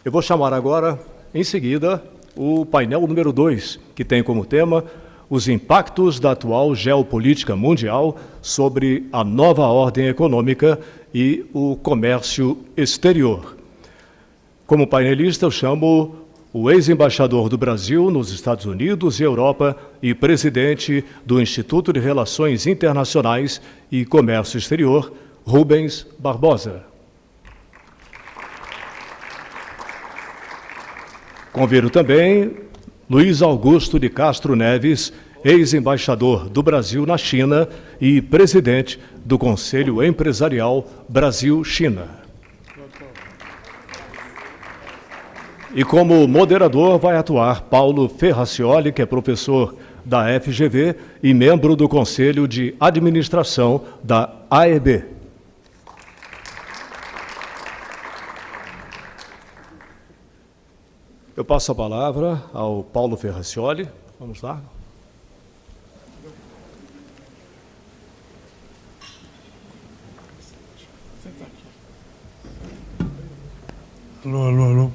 Eu vou chamar agora, em seguida, o painel número 2, que tem como tema os impactos da atual geopolítica mundial sobre a nova ordem econômica e o comércio exterior. Como painelista, eu chamo o ex-embaixador do Brasil nos Estados Unidos e Europa e presidente do Instituto de Relações Internacionais e Comércio Exterior, Rubens Barbosa. Convido também Luiz Augusto de Castro Neves, ex-embaixador do Brasil na China e presidente do Conselho Empresarial Brasil-China. E como moderador vai atuar Paulo Ferracioli, que é professor da FGV e membro do Conselho de Administração da AEB. Eu passo a palavra ao Paulo Ferracioli. Vamos lá. Alô, alô, alô.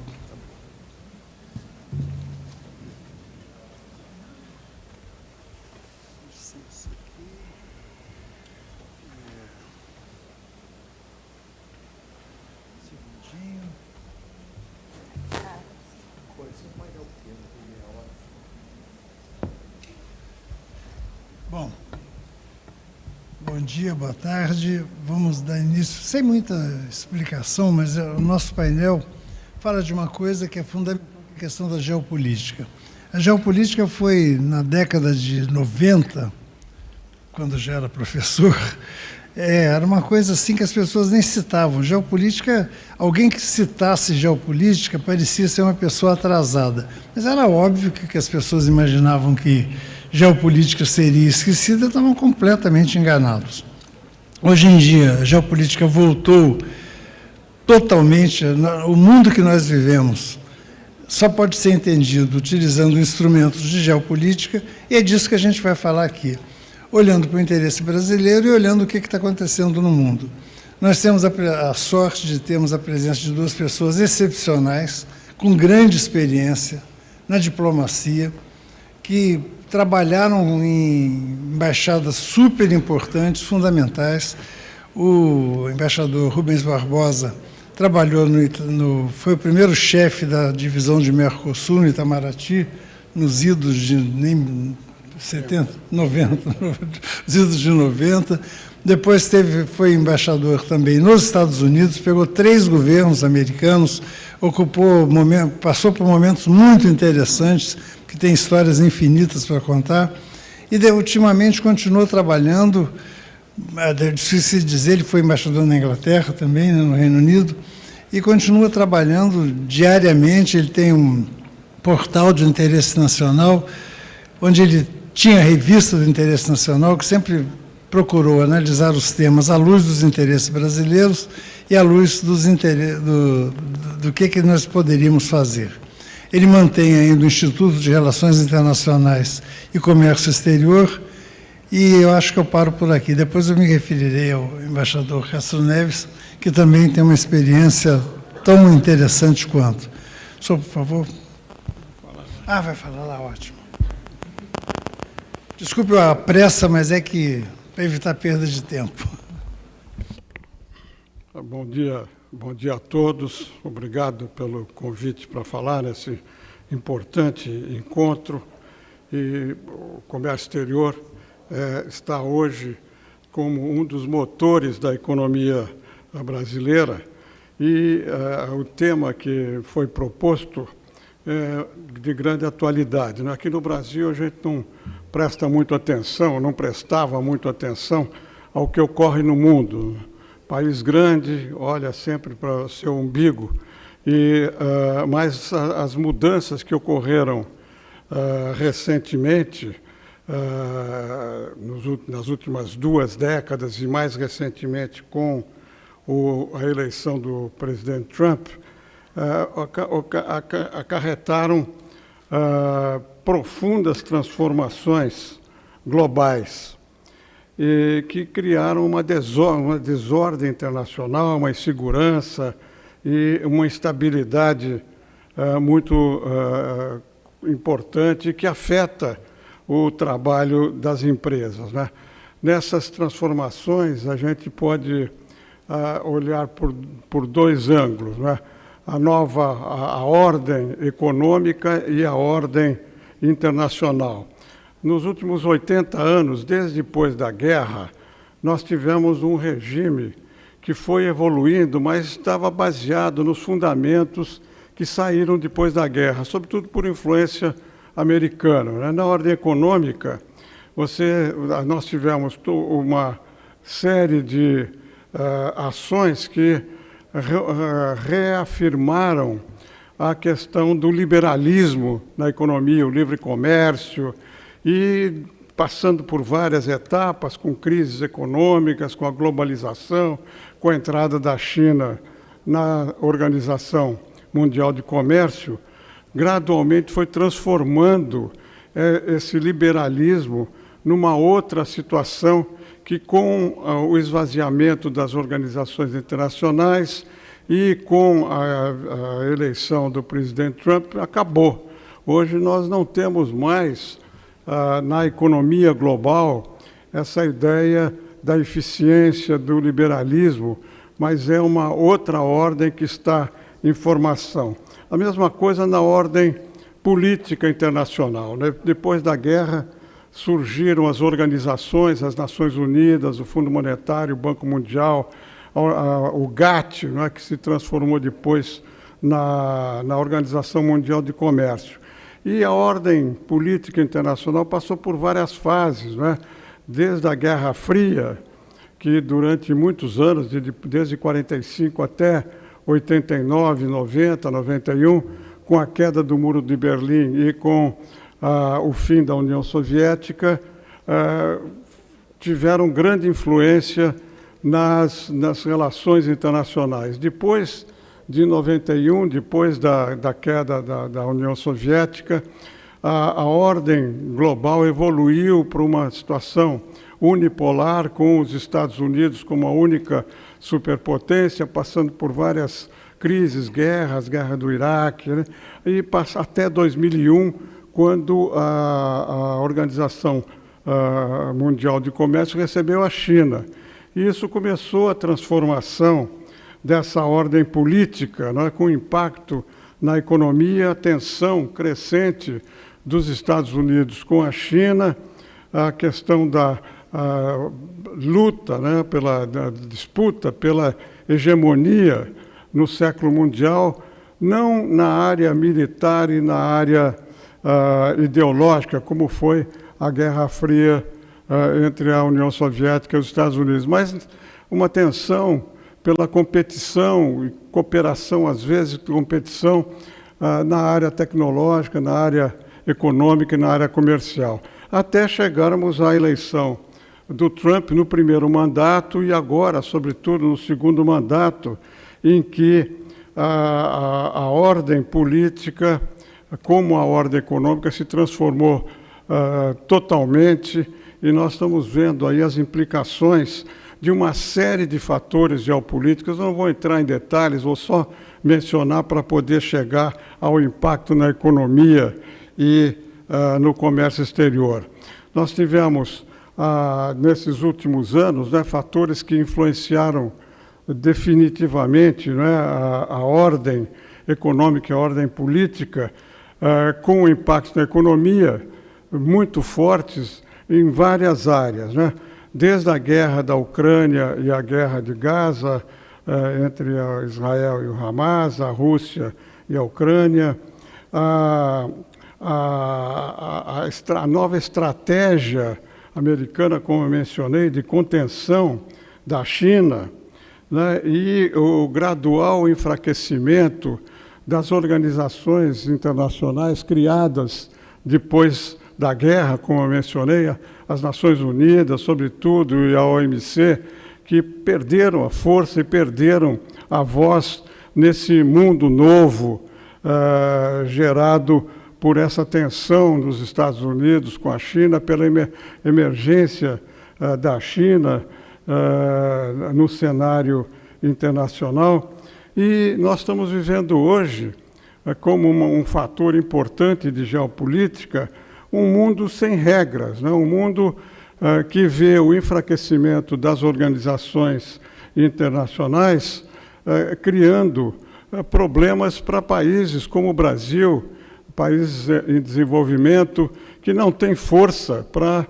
Bom dia, boa tarde. Vamos dar início, sem muita explicação, mas o nosso painel fala de uma coisa que é fundamental, a questão da geopolítica. A geopolítica foi, na década de 90, quando eu já era professor, era uma coisa assim que as pessoas nem citavam. Geopolítica, alguém que citasse geopolítica parecia ser uma pessoa atrasada. Mas era óbvio que as pessoas imaginavam que geopolítica seria esquecida, estavam completamente enganados. Hoje em dia, a geopolítica voltou totalmente. O mundo que nós vivemos só pode ser entendido utilizando instrumentos de geopolítica, e é disso que a gente vai falar aqui, olhando para o interesse brasileiro e olhando o que está acontecendo no mundo. Nós temos a sorte de termos a presença de duas pessoas excepcionais, com grande experiência na diplomacia, que trabalharam em embaixadas super importantes, fundamentais. O embaixador Rubens Barbosa trabalhou foi o primeiro chefe da divisão de Mercosul, no Itamaraty, nos idos de 90, os idos de 90. Depois foi embaixador também nos Estados Unidos, pegou 3 governos americanos, passou por momentos muito interessantes, que tem histórias infinitas para contar, e ultimamente continuou trabalhando, é difícil dizer, ele foi embaixador na Inglaterra também, no Reino Unido, e continua trabalhando diariamente. Ele tem um portal de interesse nacional, onde ele tinha a revista do interesse nacional, que sempre procurou analisar os temas à luz dos interesses brasileiros e à luz do que nós poderíamos fazer. Ele mantém ainda o Instituto de Relações Internacionais e Comércio Exterior, e eu acho que eu paro por aqui. Depois eu me referirei ao embaixador Castro Neves, que também tem uma experiência tão interessante quanto. Senhor, por favor. Vai falar lá, ótimo. Desculpe a pressa, mas é que para evitar perda de tempo. Bom dia a todos. Obrigado pelo convite para falar nesse importante encontro. E o comércio exterior está hoje como um dos motores da economia brasileira, e o tema que foi proposto é de grande atualidade. Aqui no Brasil a gente não presta muito atenção, não prestava muito atenção ao que ocorre no mundo. País grande olha sempre para o seu umbigo, mas as mudanças que ocorreram recentemente, nas últimas 2 décadas e mais recentemente com a eleição do presidente Trump, acarretaram profundas transformações globais, e que criaram uma desordem internacional, uma insegurança e uma instabilidade muito importante que afeta o trabalho das empresas, né? Nessas transformações, a gente pode olhar por dois ângulos, né? A ordem econômica e a ordem internacional. Nos últimos 80 anos, desde depois da guerra, nós tivemos um regime que foi evoluindo, mas estava baseado nos fundamentos que saíram depois da guerra, sobretudo por influência americana, né? Na ordem econômica, nós tivemos uma série de ações que reafirmaram a questão do liberalismo na economia, o livre comércio, e passando por várias etapas, com crises econômicas, com a globalização, com a entrada da China na Organização Mundial de Comércio, gradualmente foi transformando esse liberalismo numa outra situação que, com o esvaziamento das organizações internacionais e com a eleição do presidente Trump, acabou. Hoje nós não temos mais, na economia global, essa ideia da eficiência, do liberalismo, mas é uma outra ordem que está em formação. A mesma coisa na ordem política internacional, né? Depois da guerra, surgiram as organizações, as Nações Unidas, o Fundo Monetário, o Banco Mundial, o GATT, né, que se transformou depois na Organização Mundial de Comércio. E a ordem política internacional passou por várias fases, né? Desde a Guerra Fria, que durante muitos anos, desde 45 até 89, 90, 91, com a queda do Muro de Berlim e com o fim da União Soviética, tiveram grande influência nas relações internacionais. Depois de 91, depois da queda da União Soviética, a ordem global evoluiu para uma situação unipolar, com os Estados Unidos como a única superpotência, passando por várias crises, guerra do Iraque, né? E até 2001, quando a Organização Mundial de Comércio recebeu a China. E isso começou a transformação dessa ordem política, né, com impacto na economia, a tensão crescente dos Estados Unidos com a China, a questão da luta, né, da disputa pela hegemonia no século mundial, não na área militar e na área ideológica, como foi a Guerra Fria entre a União Soviética e os Estados Unidos, mas uma tensão pela competição e cooperação, às vezes, competição na área tecnológica, na área econômica e na área comercial, até chegarmos à eleição do Trump no primeiro mandato e agora, sobretudo, no segundo mandato, em que a ordem política, como a ordem econômica, se transformou totalmente, e nós estamos vendo aí as implicações de uma série de fatores geopolíticos. Eu não vou entrar em detalhes, vou só mencionar para poder chegar ao impacto na economia e no comércio exterior. Nós tivemos, nesses últimos anos, né, fatores que influenciaram definitivamente, né, a ordem econômica e a ordem política, com impactos na economia muito fortes em várias áreas, né? Desde a guerra da Ucrânia e a guerra de Gaza, entre Israel e o Hamas, a Rússia e a Ucrânia, a nova estratégia americana, como eu mencionei, de contenção da China, né, e o gradual enfraquecimento das organizações internacionais criadas depois da guerra, como eu mencionei, as Nações Unidas, sobretudo, e a OMC, que perderam a força e perderam a voz nesse mundo novo gerado por essa tensão dos Estados Unidos com a China, pela emergência da China no cenário internacional. E nós estamos vivendo hoje como um fator importante de geopolítica, um mundo sem regras, né? Um mundo que vê o enfraquecimento das organizações internacionais criando problemas para países como o Brasil, países em desenvolvimento, que não têm força para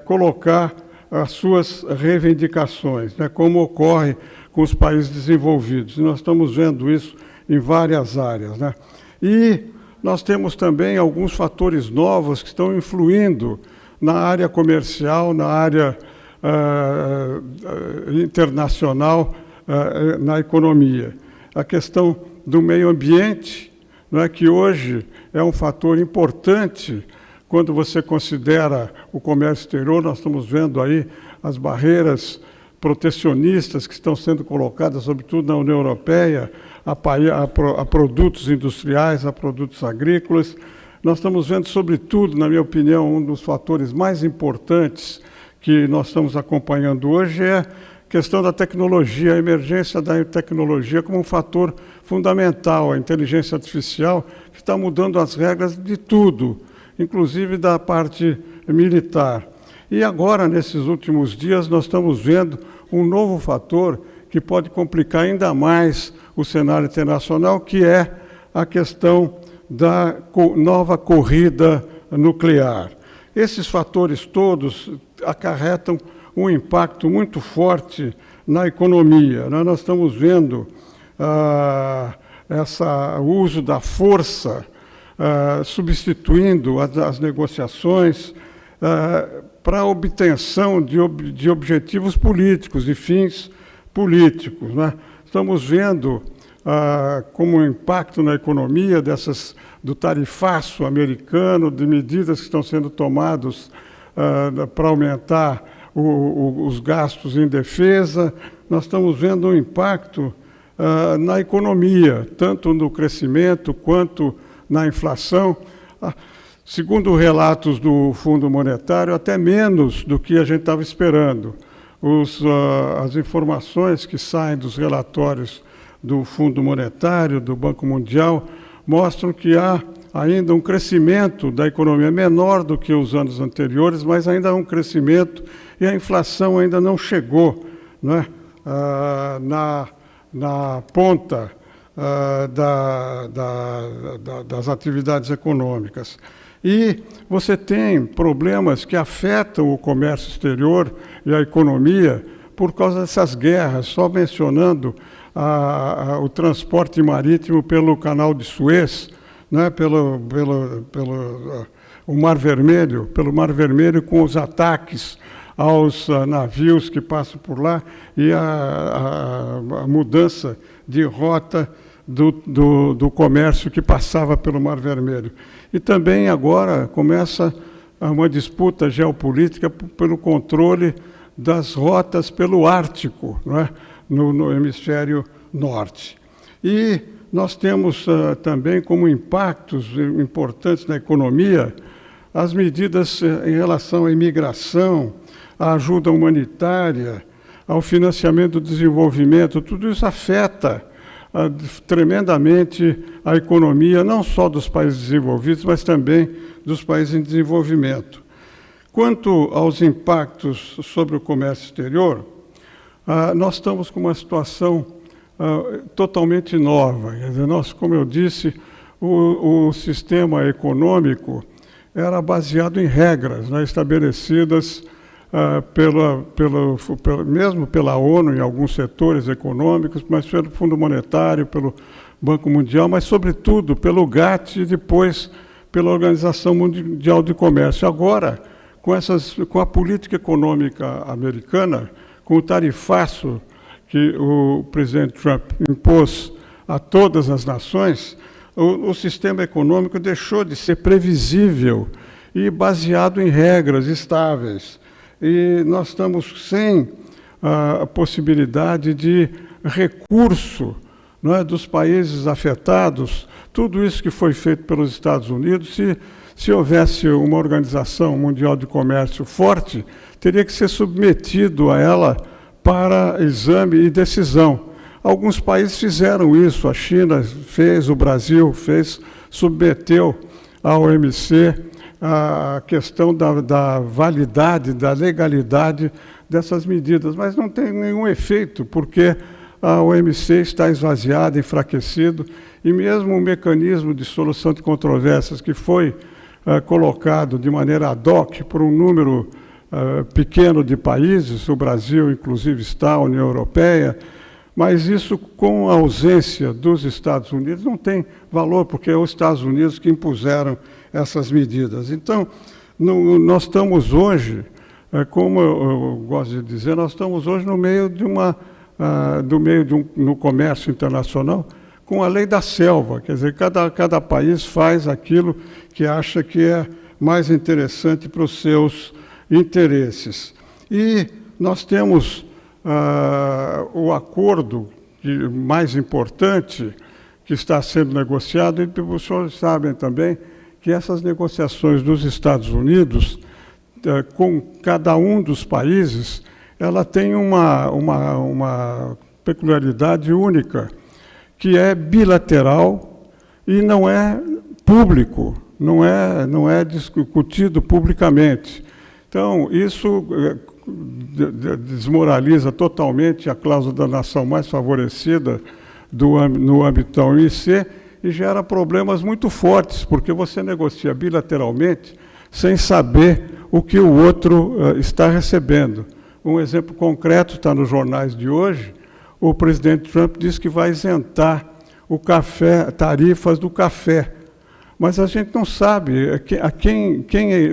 colocar as suas reivindicações, né? Como ocorre com os países desenvolvidos. Nós estamos vendo isso em várias áreas, né? E nós temos também alguns fatores novos que estão influindo na área comercial, na área internacional, na economia. A questão do meio ambiente, né, que hoje é um fator importante quando você considera o comércio exterior. Nós estamos vendo aí as barreiras protecionistas que estão sendo colocadas, sobretudo na União Europeia, a produtos industriais, a produtos agrícolas. Nós estamos vendo, sobretudo, na minha opinião, um dos fatores mais importantes que nós estamos acompanhando hoje é a questão da tecnologia, a emergência da tecnologia como um fator fundamental, a inteligência artificial, que está mudando as regras de tudo, inclusive da parte militar. E agora, nesses últimos dias, nós estamos vendo um novo fator que pode complicar ainda mais o cenário internacional, que é a questão da nova corrida nuclear. Esses fatores todos acarretam um impacto muito forte na economia, né? Nós estamos vendo o uso da força substituindo as negociações para a obtenção de objetivos políticos, de fins políticos, né? Estamos vendo como impacto na economia do tarifaço americano, de medidas que estão sendo tomadas para aumentar os gastos em defesa. Nós estamos vendo um impacto na economia, tanto no crescimento quanto na inflação. Segundo relatos do Fundo Monetário, até menos do que a gente estava esperando. As informações que saem dos relatórios do Fundo Monetário, do Banco Mundial, mostram que há ainda um crescimento da economia menor do que os anos anteriores, mas ainda há um crescimento e a inflação ainda não chegou, né, na ponta das atividades econômicas. E você tem problemas que afetam o comércio exterior e a economia por causa dessas guerras, só mencionando o transporte marítimo pelo Canal de Suez, né, pelo Mar Vermelho, com os ataques aos navios que passam por lá e a mudança de rota do comércio que passava pelo Mar Vermelho. E também agora começa uma disputa geopolítica pelo controle das rotas pelo Ártico, né, no hemisfério norte. E nós temos também como impactos importantes na economia as medidas em relação à imigração, à ajuda humanitária, ao financiamento do desenvolvimento. Tudo isso afeta tremendamente a economia, não só dos países desenvolvidos, mas também dos países em desenvolvimento. Quanto aos impactos sobre o comércio exterior, nós estamos com uma situação totalmente nova. Quer dizer, como eu disse, o sistema econômico era baseado em regras, né, estabelecidas mesmo pela ONU em alguns setores econômicos, mas pelo Fundo Monetário, pelo Banco Mundial, mas, sobretudo, pelo GATT e depois pela Organização Mundial de Comércio. Agora, com a política econômica americana, com o tarifaço que o presidente Trump impôs a todas as nações, o sistema econômico deixou de ser previsível e baseado em regras estáveis. E nós estamos sem a possibilidade de recurso, não é, dos países afetados. Tudo isso que foi feito pelos Estados Unidos, se houvesse uma Organização Mundial de Comércio forte, teria que ser submetido a ela para exame e decisão. Alguns países fizeram isso, a China fez, o Brasil fez, submeteu à OMC a questão da validade, da legalidade dessas medidas, mas não tem nenhum efeito, porque a OMC está esvaziada, enfraquecido, e mesmo o mecanismo de solução de controvérsias que foi colocado de maneira ad hoc por um número pequeno de países, o Brasil inclusive está, a União Europeia, mas isso com a ausência dos Estados Unidos não tem valor, porque é os Estados Unidos que impuseram essas medidas. Então, nós estamos hoje, como eu gosto de dizer, nós estamos hoje no meio de no comércio internacional, com a lei da selva, quer dizer, cada país faz aquilo que acha que é mais interessante para os seus interesses. E nós temos o acordo mais importante que está sendo negociado, e os senhores sabem também que essas negociações dos Estados Unidos, com cada um dos países, ela tem uma peculiaridade única, que é bilateral e não é público, não é discutido publicamente. Então, isso desmoraliza totalmente a cláusula da nação mais favorecida no âmbito da OMC e gera problemas muito fortes, porque você negocia bilateralmente sem saber o que o outro está recebendo. Um exemplo concreto está nos jornais de hoje. O presidente Trump disse que vai isentar o café, tarifas do café. Mas a gente não sabe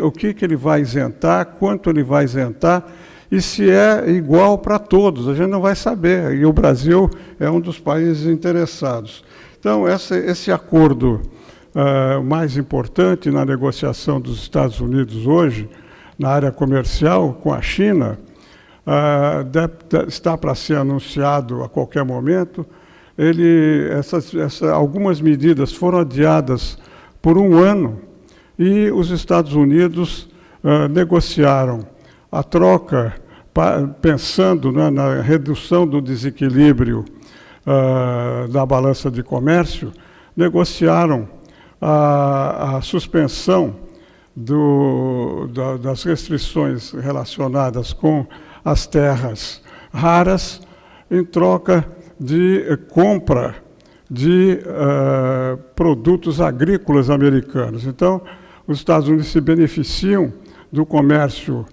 o que ele vai isentar, quanto ele vai isentar, e se é igual para todos. A gente não vai saber, e o Brasil é um dos países interessados. Então, esse acordo mais importante na negociação dos Estados Unidos hoje, na área comercial, com a China, está para ser anunciado a qualquer momento. Algumas medidas foram adiadas por um ano e os Estados Unidos negociaram a troca, pensando na redução do desequilíbrio da balança de comércio, negociaram a suspensão das restrições relacionadas com as terras raras, em troca de compra de produtos agrícolas americanos. Então, os Estados Unidos se beneficiam do comércio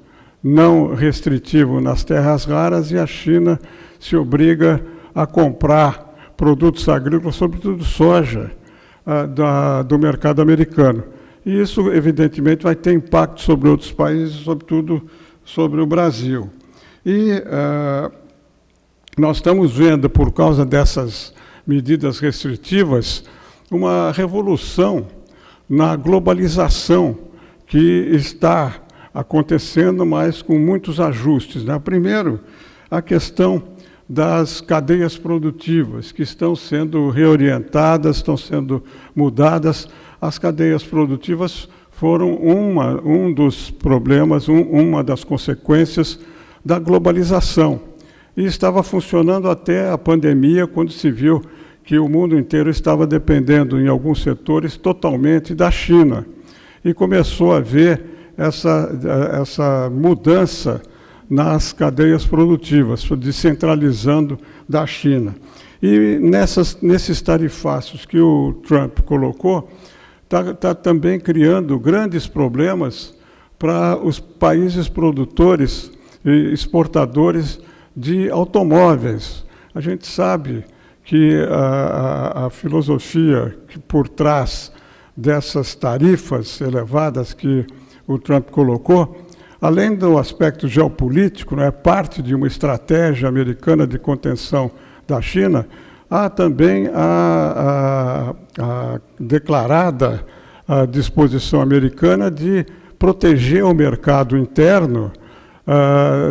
não restritivo nas terras raras e a China se obriga a comprar produtos agrícolas, sobretudo soja, do mercado americano. E isso, evidentemente, vai ter impacto sobre outros países, sobretudo sobre o Brasil. E nós estamos vendo, por causa dessas medidas restritivas, uma revolução na globalização que está acontecendo, mas com muitos ajustes, né? Primeiro, a questão das cadeias produtivas, que estão sendo reorientadas, estão sendo mudadas. As cadeias produtivas foram um dos problemas, uma das consequências da globalização. E estava funcionando até a pandemia, quando se viu que o mundo inteiro estava dependendo, em alguns setores, totalmente da China. E começou a haver essa mudança nas cadeias produtivas, descentralizando da China. E nesses tarifácios que o Trump colocou, está também criando grandes problemas para os países produtores e exportadores de automóveis. A gente sabe que a filosofia que por trás dessas tarifas elevadas que o Trump colocou, além do aspecto geopolítico, é parte de uma estratégia americana de contenção da China, há também a declarada disposição americana de proteger o mercado interno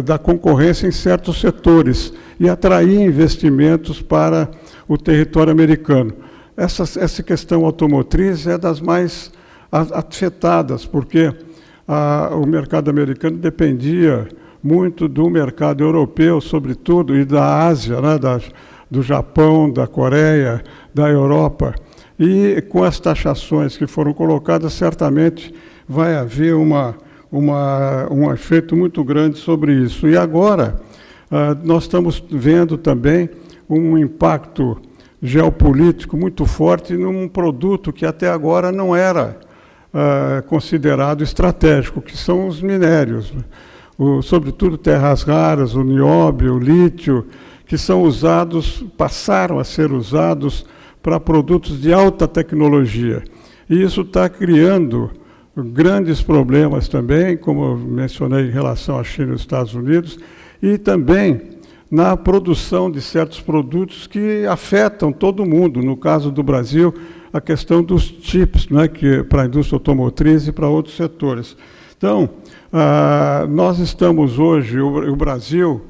da concorrência em certos setores e atrair investimentos para o território americano. Essa questão automotriz é das mais afetadas, porque o mercado americano dependia muito do mercado europeu, sobretudo, e da Ásia, né, do Japão, da Coreia, da Europa. E com as taxações que foram colocadas, certamente vai haver um efeito muito grande sobre isso. E agora, nós estamos vendo também um impacto geopolítico muito forte num produto que até agora não era considerado estratégico, que são os minérios, sobretudo terras raras, o nióbio, o lítio, que são usados, passaram a ser usados para produtos de alta tecnologia. E isso está criando grandes problemas também, como eu mencionei em relação à China e aos Estados Unidos, e também na produção de certos produtos que afetam todo mundo. No caso do Brasil, a questão dos chips, né, que para a indústria automotriz e para outros setores. Então, nós estamos hoje, o Brasil,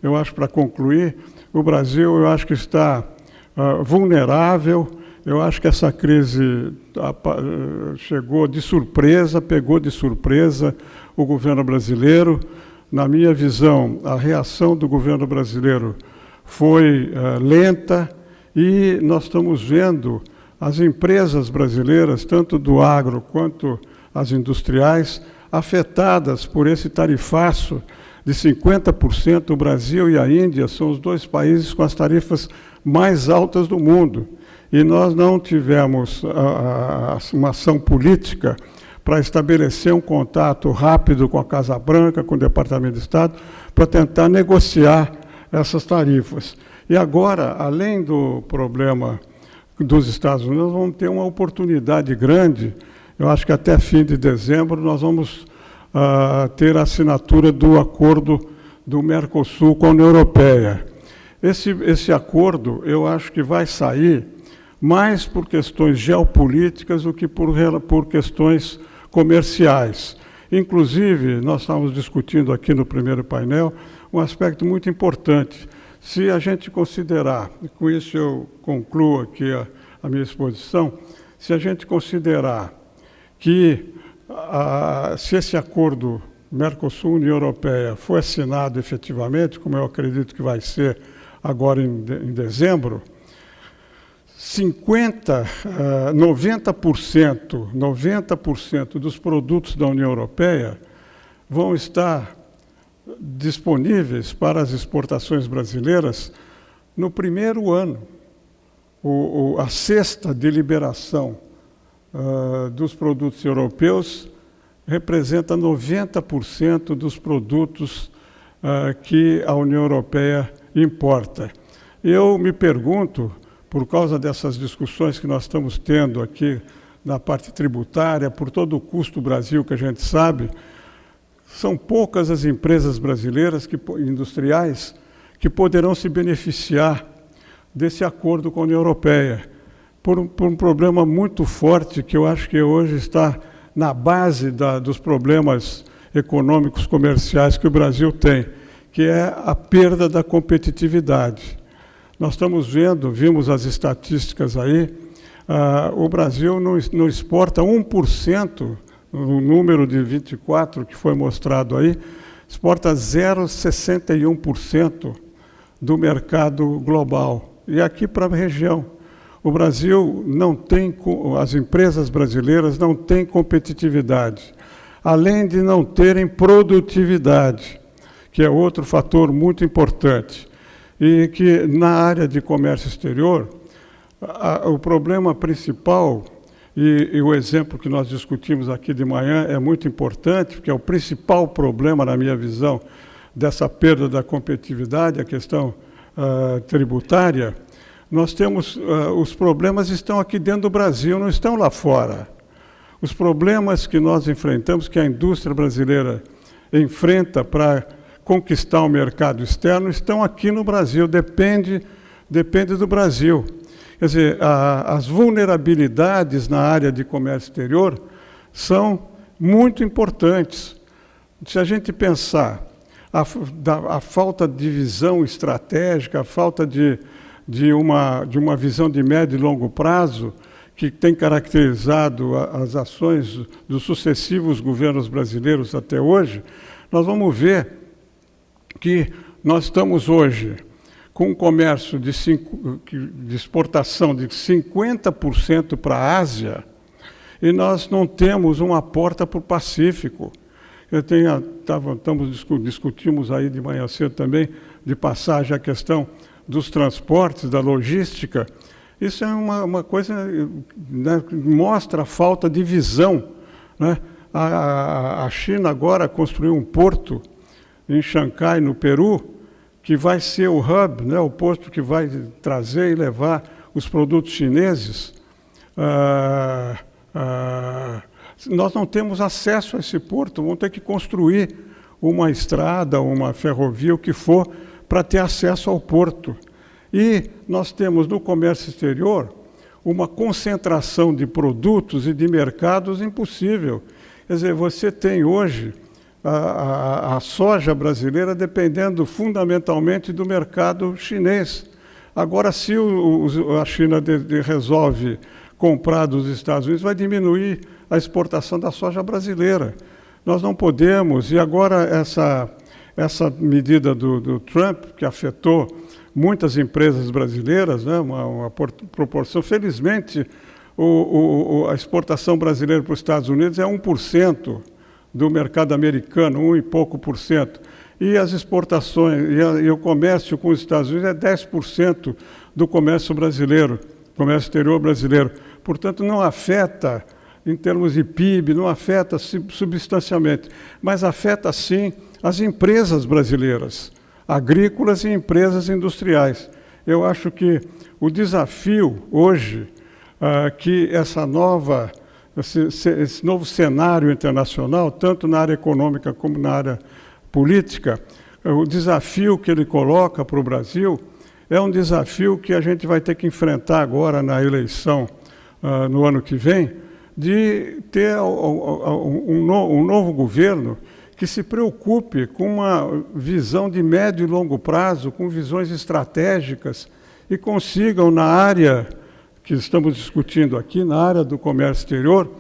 eu acho, para concluir, o Brasil, eu acho que está vulnerável. Eu acho que essa crise chegou de surpresa, pegou de surpresa o governo brasileiro. Na minha visão, a reação do governo brasileiro foi lenta e nós estamos vendo as empresas brasileiras, tanto do agro quanto as industriais, afetadas por esse tarifaço de 50%. O Brasil e a Índia são os dois países com as tarifas mais altas do mundo. E nós não tivemos uma ação política para estabelecer um contato rápido com a Casa Branca, com o Departamento de Estado, para tentar negociar essas tarifas. E agora, além do problema dos Estados Unidos, nós vamos ter uma oportunidade grande. Eu acho que até fim de dezembro nós vamos ter a assinatura do acordo do Mercosul com a União Europeia. Esse acordo, eu acho que vai sair mais por questões geopolíticas do que por questões comerciais. Inclusive, nós estávamos discutindo aqui no primeiro painel um aspecto muito importante. Se a gente considerar, e com isso eu concluo aqui a minha exposição, se a gente considerar que se esse acordo Mercosul-União Europeia for assinado efetivamente, como eu acredito que vai ser agora em dezembro, 90% dos produtos da União Europeia vão estar disponíveis para as exportações brasileiras no primeiro ano. A cesta de liberação dos produtos europeus representa 90% dos produtos que a União Europeia importa. Eu me pergunto, por causa dessas discussões que nós estamos tendo aqui na parte tributária, por todo o custo do Brasil que a gente sabe, são poucas as empresas brasileiras, industriais, que poderão se beneficiar desse acordo com a União Europeia, por um problema muito forte que eu acho que hoje está na base dos problemas econômicos comerciais que o Brasil tem, que é a perda da competitividade. Nós estamos vimos as estatísticas aí, o Brasil não exporta 1%, no número de 24 que foi mostrado aí, exporta 0,61% do mercado global. E aqui para a região, o Brasil não tem, as empresas brasileiras não têm competitividade, além de não terem produtividade, que é outro fator muito importante. E que na área de comércio exterior, o problema principal, e o exemplo que nós discutimos aqui de manhã é muito importante, porque é o principal problema, na minha visão, dessa perda da competitividade, a questão tributária. Nós temos, os problemas estão aqui dentro do Brasil, não estão lá fora. Os problemas que nós enfrentamos, que a indústria brasileira enfrenta para conquistar o mercado externo, estão aqui no Brasil, depende do Brasil. Quer dizer, as vulnerabilidades na área de comércio exterior são muito importantes. Se a gente pensar a falta de visão estratégica, a falta de uma visão de médio e longo prazo, que tem caracterizado as ações dos sucessivos governos brasileiros até hoje, nós vamos ver que nós estamos hoje com um comércio de exportação de 50% para a Ásia, e nós não temos uma porta para o Pacífico. Discutimos aí de manhã cedo também, de passagem, a questão dos transportes, da logística. Isso é uma coisa, né, que mostra a falta de visão, né? A China agora construiu um porto em Xangai, no Peru, que vai ser o hub, né, o porto que vai trazer e levar os produtos chineses. Nós não temos acesso a esse porto, vamos ter que construir uma estrada, uma ferrovia, o que for, para ter acesso ao porto. E nós temos no comércio exterior uma concentração de produtos e de mercados impossível. Quer dizer, você tem hoje a soja brasileira dependendo fundamentalmente do mercado chinês. Agora, se a China resolve comprar dos Estados Unidos, vai diminuir a exportação da soja brasileira. Nós não podemos, e agora essa medida do Trump, que afetou muitas empresas brasileiras, né, uma proporção, felizmente, a exportação brasileira para os Estados Unidos é 1% do mercado americano, 1 e pouco por cento. E as exportações, e o comércio com os Estados Unidos é 10% do comércio brasileiro, comércio exterior brasileiro. Portanto, não afeta, em termos de PIB, não afeta substancialmente, mas afeta, sim, as empresas brasileiras, agrícolas e empresas industriais. Eu acho que o desafio hoje, que esse novo cenário internacional, tanto na área econômica como na área política, o desafio que ele coloca para o Brasil é um desafio que a gente vai ter que enfrentar agora na eleição no ano que vem, de ter um novo governo que se preocupe com uma visão de médio e longo prazo, com visões estratégicas, e consigam, na área que estamos discutindo aqui, na área do comércio exterior,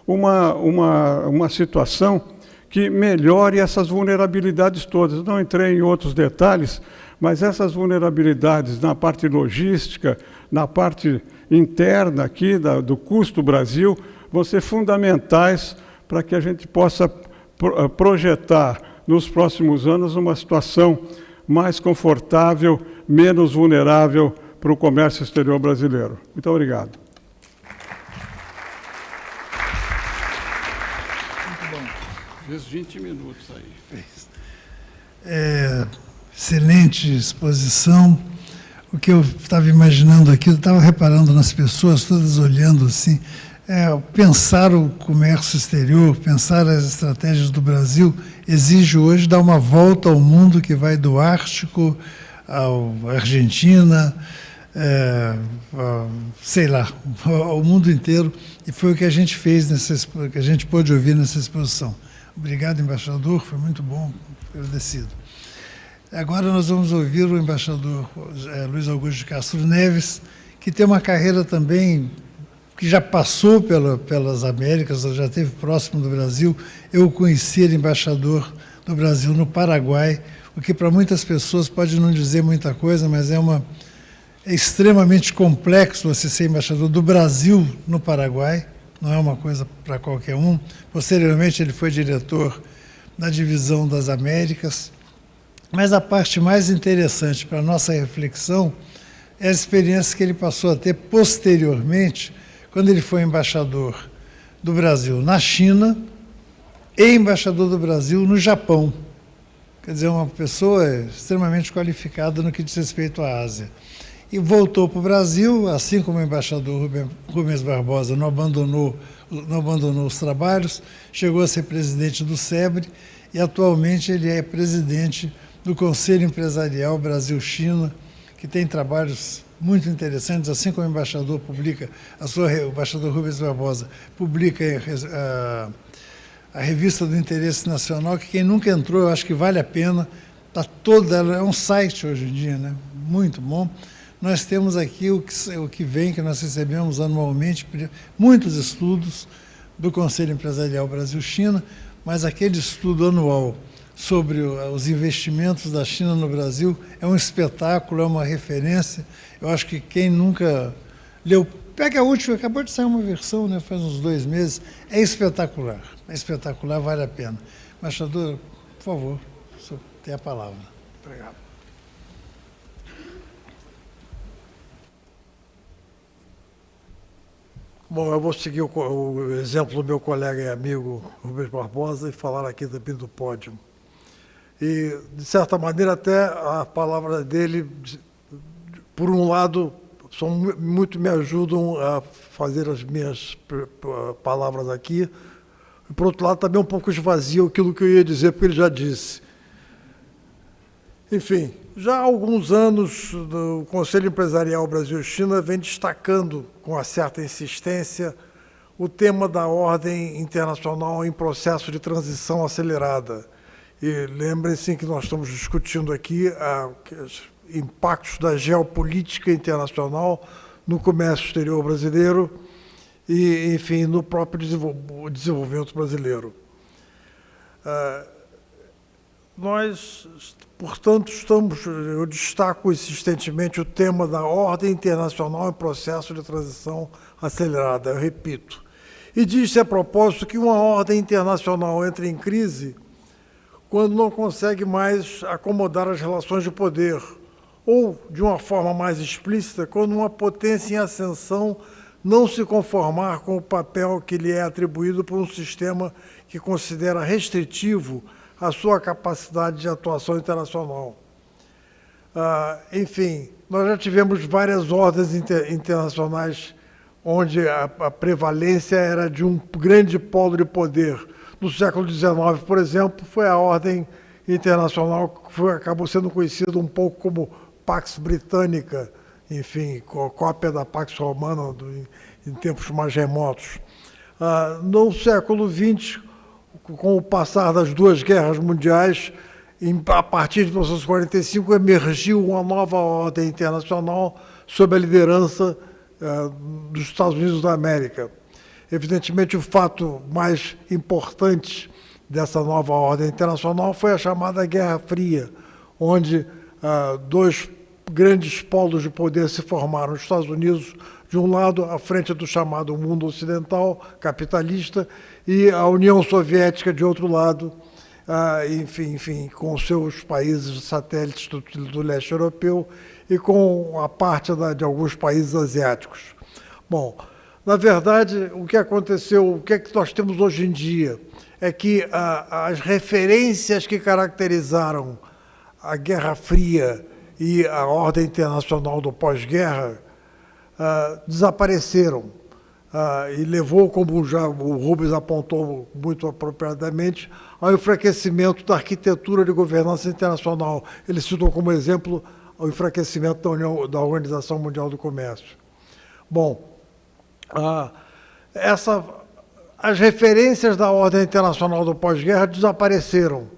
uma situação que melhore essas vulnerabilidades todas. Não entrei em outros detalhes, mas essas vulnerabilidades na parte logística, na parte interna aqui do custo Brasil, vão ser fundamentais para que a gente possa projetar nos próximos anos uma situação mais confortável, menos vulnerável para o comércio exterior brasileiro. Muito obrigado. Muito bom. Fiz 20 minutos aí. Excelente exposição. O que eu estava imaginando aqui, eu estava reparando nas pessoas, todas olhando assim, pensar o comércio exterior, pensar as estratégias do Brasil, exige hoje dar uma volta ao mundo que vai do Ártico à Argentina, sei lá, ao mundo inteiro, e foi o que a gente fez, que a gente pôde ouvir nessa exposição. Obrigado, embaixador, foi muito bom, agradecido. Agora nós vamos ouvir o embaixador Luiz Augusto de Castro Neves, que tem uma carreira também que já passou pelas Américas, já esteve próximo do Brasil. Eu conheci ele embaixador do Brasil no Paraguai, o que para muitas pessoas pode não dizer muita coisa, mas é extremamente complexo você ser embaixador do Brasil no Paraguai, não é uma coisa para qualquer um. Posteriormente ele foi diretor da divisão das Américas, mas a parte mais interessante para a nossa reflexão é a experiência que ele passou a ter posteriormente, quando ele foi embaixador do Brasil na China e embaixador do Brasil no Japão. Quer dizer, uma pessoa extremamente qualificada no que diz respeito à Ásia. E voltou para o Brasil, assim como o embaixador Rubens Barbosa não abandonou os trabalhos, chegou a ser presidente do SEBRE e atualmente ele é presidente do Conselho Empresarial Brasil-China, que tem trabalhos muito interessantes, assim como o embaixador publica, o embaixador Rubens Barbosa publica a revista do Interesse Nacional, que quem nunca entrou, eu acho que vale a pena, tá toda, é um site hoje em dia, né? Muito bom. Nós temos aqui o que vem, que nós recebemos anualmente, muitos estudos do Conselho Empresarial Brasil-China, mas aquele estudo anual sobre os investimentos da China no Brasil. É um espetáculo, é uma referência. Eu acho que quem nunca leu, pega a última, acabou de sair uma versão, né, faz uns 2 meses, é espetacular, vale a pena. Embaixador, por favor, o senhor tem a palavra. Obrigado. Bom, eu vou seguir o exemplo do meu colega e amigo Rubens Barbosa e falar aqui também do pódio. E, de certa maneira, até a palavra dele, por um lado, muito me ajudam a fazer as minhas palavras aqui, e, por outro lado, também um pouco esvazia aquilo que eu ia dizer, porque ele já disse. Enfim, já há alguns anos, o Conselho Empresarial Brasil-China vem destacando, com uma certa insistência, o tema da ordem internacional em processo de transição acelerada. E lembrem-se que nós estamos discutindo aqui os impactos da geopolítica internacional no comércio exterior brasileiro e, enfim, no próprio desenvolvimento brasileiro. Nós, portanto, eu destaco insistentemente o tema da ordem internacional em processo de transição acelerada, eu repito. E diz-se a propósito que uma ordem internacional entra em crise quando não consegue mais acomodar as relações de poder, ou, de uma forma mais explícita, quando uma potência em ascensão não se conformar com o papel que lhe é atribuído por um sistema que considera restritivo a sua capacidade de atuação internacional. Enfim, nós já tivemos várias ordens internacionais onde a prevalência era de um grande polo de poder. No século XIX, por exemplo, foi a ordem internacional que acabou sendo conhecida um pouco como Pax Britânica, enfim, cópia da Pax Romana em tempos mais remotos. No século XX, com o passar das 2 guerras mundiais, a partir de 1945, emergiu uma nova ordem internacional sob a liderança dos Estados Unidos da América. Evidentemente, o fato mais importante dessa nova ordem internacional foi a chamada Guerra Fria, onde 2 grandes polos de poder se formaram: os Estados Unidos, de um lado, à frente do chamado mundo ocidental capitalista, e a União Soviética, de outro lado, enfim, com seus países satélites do leste europeu e com a parte de alguns países asiáticos. Bom, na verdade, o que aconteceu, o que é que nós temos hoje em dia, é que as referências que caracterizaram a Guerra Fria e a ordem internacional do pós-guerra desapareceram. E levou, como já o Rubens apontou muito apropriadamente, ao enfraquecimento da arquitetura de governança internacional. Ele citou como exemplo o enfraquecimento da Organização Mundial do Comércio. Bom, as referências da ordem internacional do pós-guerra desapareceram.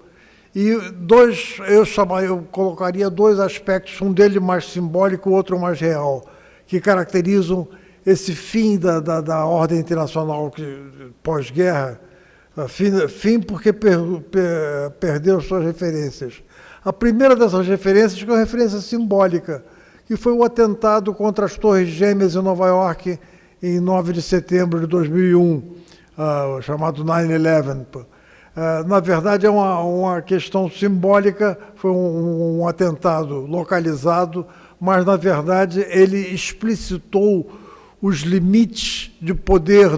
E eu colocaria 2 aspectos, um deles mais simbólico, o outro mais real, que caracterizam esse fim da ordem internacional pós-guerra, fim porque perdeu suas referências. A primeira dessas referências é uma referência simbólica, que foi o atentado contra as Torres Gêmeas em Nova York em 9 de setembro de 2001, chamado 9/11. Na verdade, é uma questão simbólica, foi um atentado localizado, mas, na verdade, ele explicitou os limites de poder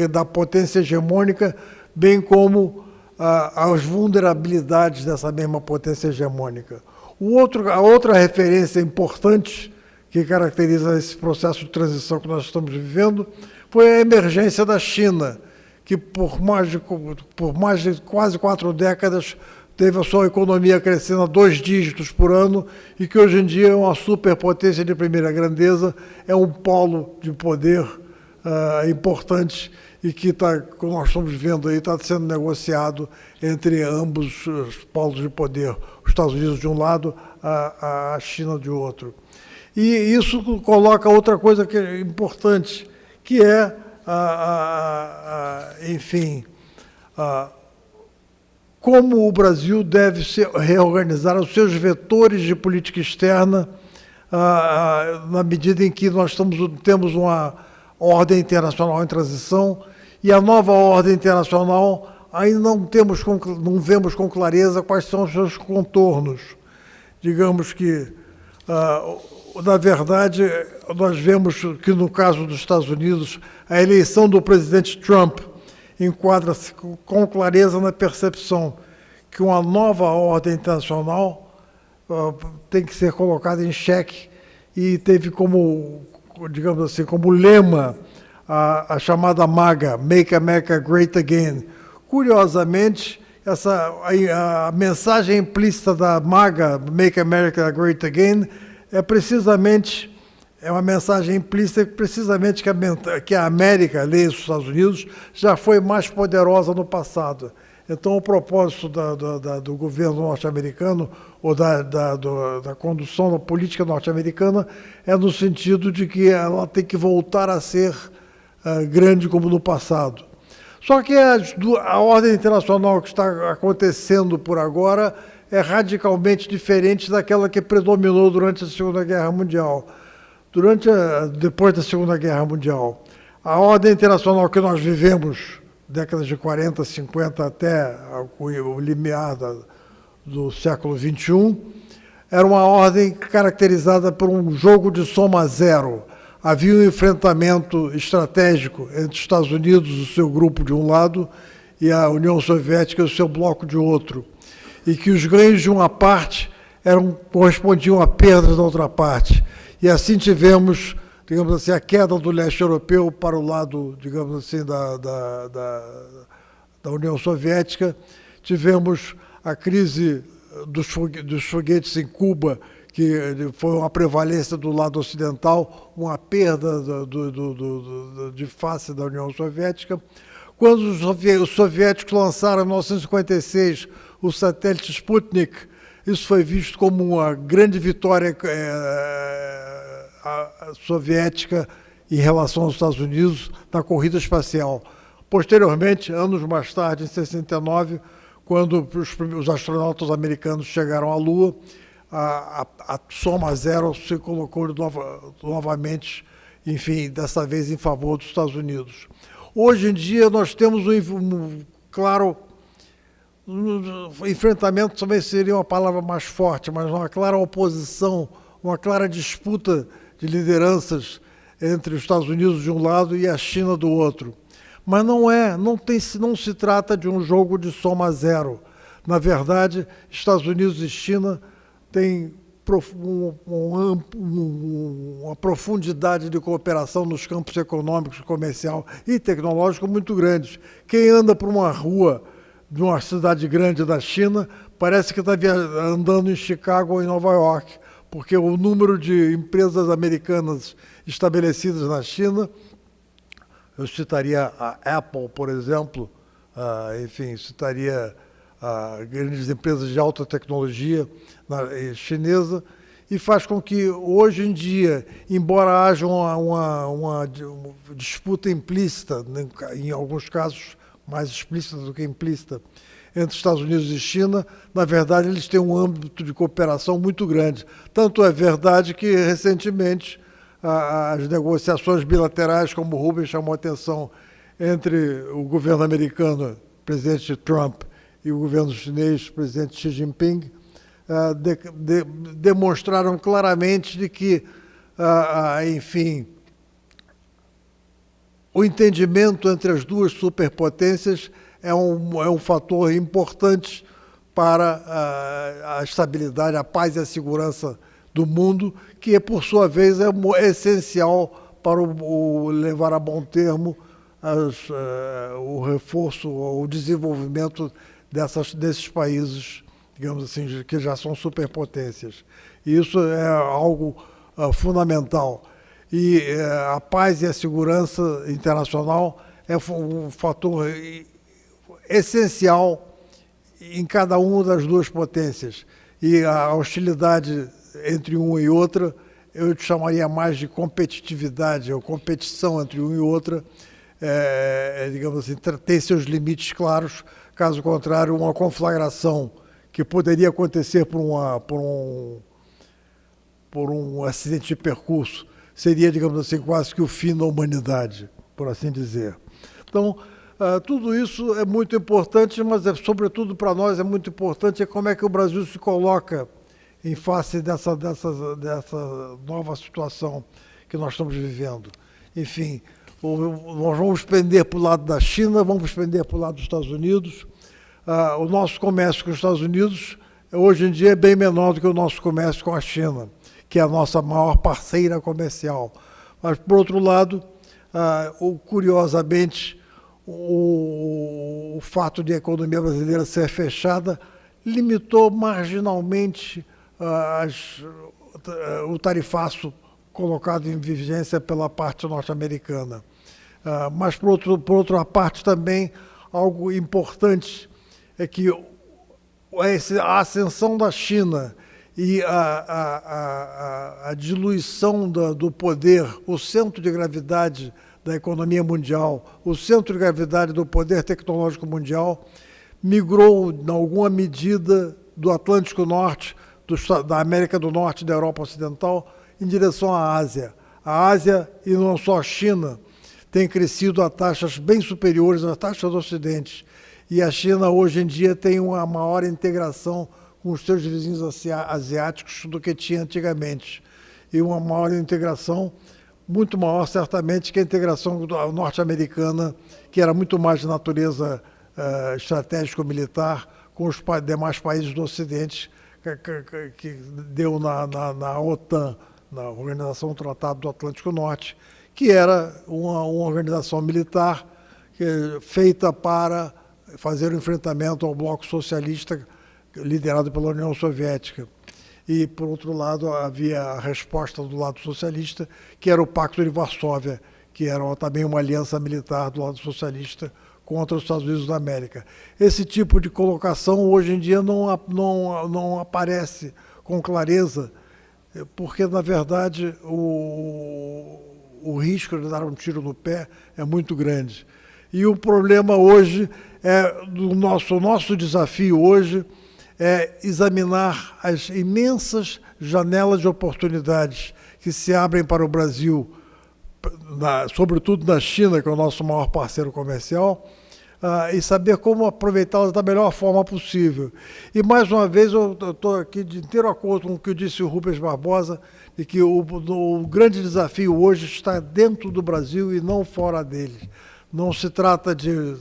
da potência hegemônica, bem como as vulnerabilidades dessa mesma potência hegemônica. A outra referência importante que caracteriza esse processo de transição que nós estamos vivendo foi a emergência da China, que por mais de quase 4 décadas teve a sua economia crescendo a 2 dígitos por ano e que hoje em dia é uma superpotência de primeira grandeza, é um polo de poder importante e que, como nós estamos vendo aí, está sendo negociado entre ambos os polos de poder, os Estados Unidos de um lado, a China de outro. E isso coloca outra coisa que é importante, que é, enfim, como o Brasil deve reorganizar os seus vetores de política externa, na medida em que nós temos uma ordem internacional em transição, e a nova ordem internacional ainda não vemos com clareza quais são os seus contornos. Digamos que, na verdade, nós vemos que, no caso dos Estados Unidos, a eleição do presidente Trump enquadra-se com clareza na percepção que uma nova ordem internacional tem que ser colocada em xeque, e teve como, digamos assim, como lema a chamada MAGA, Make America Great Again. Curiosamente, a mensagem implícita da MAGA, Make America Great Again, é uma mensagem implícita precisamente que a América, leia os Estados Unidos, já foi mais poderosa no passado. Então, o propósito do governo norte-americano, ou da condução da política norte-americana, é no sentido de que ela tem que voltar a ser grande como no passado. Só que a ordem internacional que está acontecendo por agora é radicalmente diferente daquela que predominou durante a Segunda Guerra Mundial. Depois da Segunda Guerra Mundial, a ordem internacional que nós vivemos, décadas de 40, 50 até o limiar do século XXI, era uma ordem caracterizada por um jogo de soma zero. Havia um enfrentamento estratégico entre os Estados Unidos, o seu grupo de um lado, e a União Soviética, o seu bloco de outro. E que os ganhos de uma parte correspondiam a perdas da outra parte. E assim tivemos, digamos assim, a queda do leste europeu para o lado, digamos assim, da União Soviética. Tivemos a crise dos foguetes em Cuba, que foi uma prevalência do lado ocidental, uma perda de face da União Soviética. Quando os soviéticos lançaram, em 1956, o satélite Sputnik, isso foi visto como uma grande vitória soviética em relação aos Estados Unidos na corrida espacial. Posteriormente, anos mais tarde, em 69, quando os astronautas americanos chegaram à Lua, a soma zero se colocou novamente, enfim, dessa vez em favor dos Estados Unidos. Hoje em dia, nós temos claro, enfrentamento também seria uma palavra mais forte, mas uma clara oposição, uma clara disputa de lideranças entre os Estados Unidos de um lado e a China do outro. Mas não se trata de um jogo de soma zero. Na verdade, Estados Unidos e China têm uma profundidade de cooperação nos campos econômicos, comercial e tecnológico muito grandes. Quem anda por uma rua de uma cidade grande da China parece que está andando em Chicago ou em Nova York, porque o número de empresas americanas estabelecidas na China, eu citaria a Apple, por exemplo, enfim, citaria grandes empresas de alta tecnologia chinesa, e faz com que, hoje em dia, embora haja uma disputa implícita, em alguns casos mais explícita do que implícita, entre Estados Unidos e China, na verdade, eles têm um âmbito de cooperação muito grande. Tanto é verdade que, recentemente, as negociações bilaterais, como o Rubens chamou a atenção, entre o governo americano, presidente Trump, e o governo chinês, presidente Xi Jinping, demonstraram claramente de que, enfim, o entendimento entre as duas superpotências é um fator importante para a estabilidade, a paz e a segurança do mundo, que, por sua vez, é essencial para levar a bom termo o reforço, o desenvolvimento desses países, digamos assim, que já são superpotências. E isso é algo fundamental. E a paz e a segurança internacional é um fator essencial em cada uma das duas potências. E a hostilidade entre uma e outra, eu chamaria mais de competitividade, ou competição entre uma e outra, digamos assim, tem seus limites claros, Caso contrário, uma conflagração que poderia acontecer por um acidente de percurso seria, digamos assim, quase que o fim da humanidade, por assim dizer. Então, tudo isso é muito importante, mas, sobretudo para nós, é muito importante como é que o Brasil se coloca em face dessa nova situação que nós estamos vivendo. Enfim, nós vamos pender para o lado da China, vamos pender para o lado dos Estados Unidos. O nosso comércio com os Estados Unidos, hoje em dia, é bem menor do que o nosso comércio com a China, que é a nossa maior parceira comercial. Mas, por outro lado, curiosamente, o fato de a economia brasileira ser fechada limitou marginalmente o tarifaço colocado em vigência pela parte norte-americana. Mas, por outra parte, também, algo importante é que a ascensão da China e a diluição do poder, o centro de gravidade da economia mundial, o centro de gravidade do poder tecnológico mundial, migrou, em alguma medida, do Atlântico Norte, da América do Norte e da Europa Ocidental, em direção à Ásia. A Ásia, e não só a China, tem crescido a taxas bem superiores às taxas do Ocidente. E a China, hoje em dia, tem uma maior integração com os seus vizinhos asiáticos do que tinha antigamente. E uma maior integração, muito maior, certamente, que a integração norte-americana, que era muito mais de natureza estratégico-militar, com os demais países do Ocidente, que deu na OTAN, na Organização do Tratado do Atlântico Norte, que era uma organização militar feita para fazer o enfrentamento ao bloco socialista liderado pela União Soviética. E, por outro lado, havia a resposta do lado socialista, que era o Pacto de Varsóvia, que era também uma aliança militar do lado socialista contra os Estados Unidos da América. Esse tipo de colocação, hoje em dia, não aparece com clareza, porque, na verdade, o risco de dar um tiro no pé é muito grande. E o problema hoje, o nosso desafio hoje, é examinar as imensas janelas de oportunidades que se abrem para o Brasil, sobretudo na China, que é o nosso maior parceiro comercial, e saber como aproveitá-las da melhor forma possível. E, mais uma vez, eu estou aqui de inteiro acordo com o que disse o Rubens Barbosa, de que o grande desafio hoje está dentro do Brasil e não fora dele. Não se trata de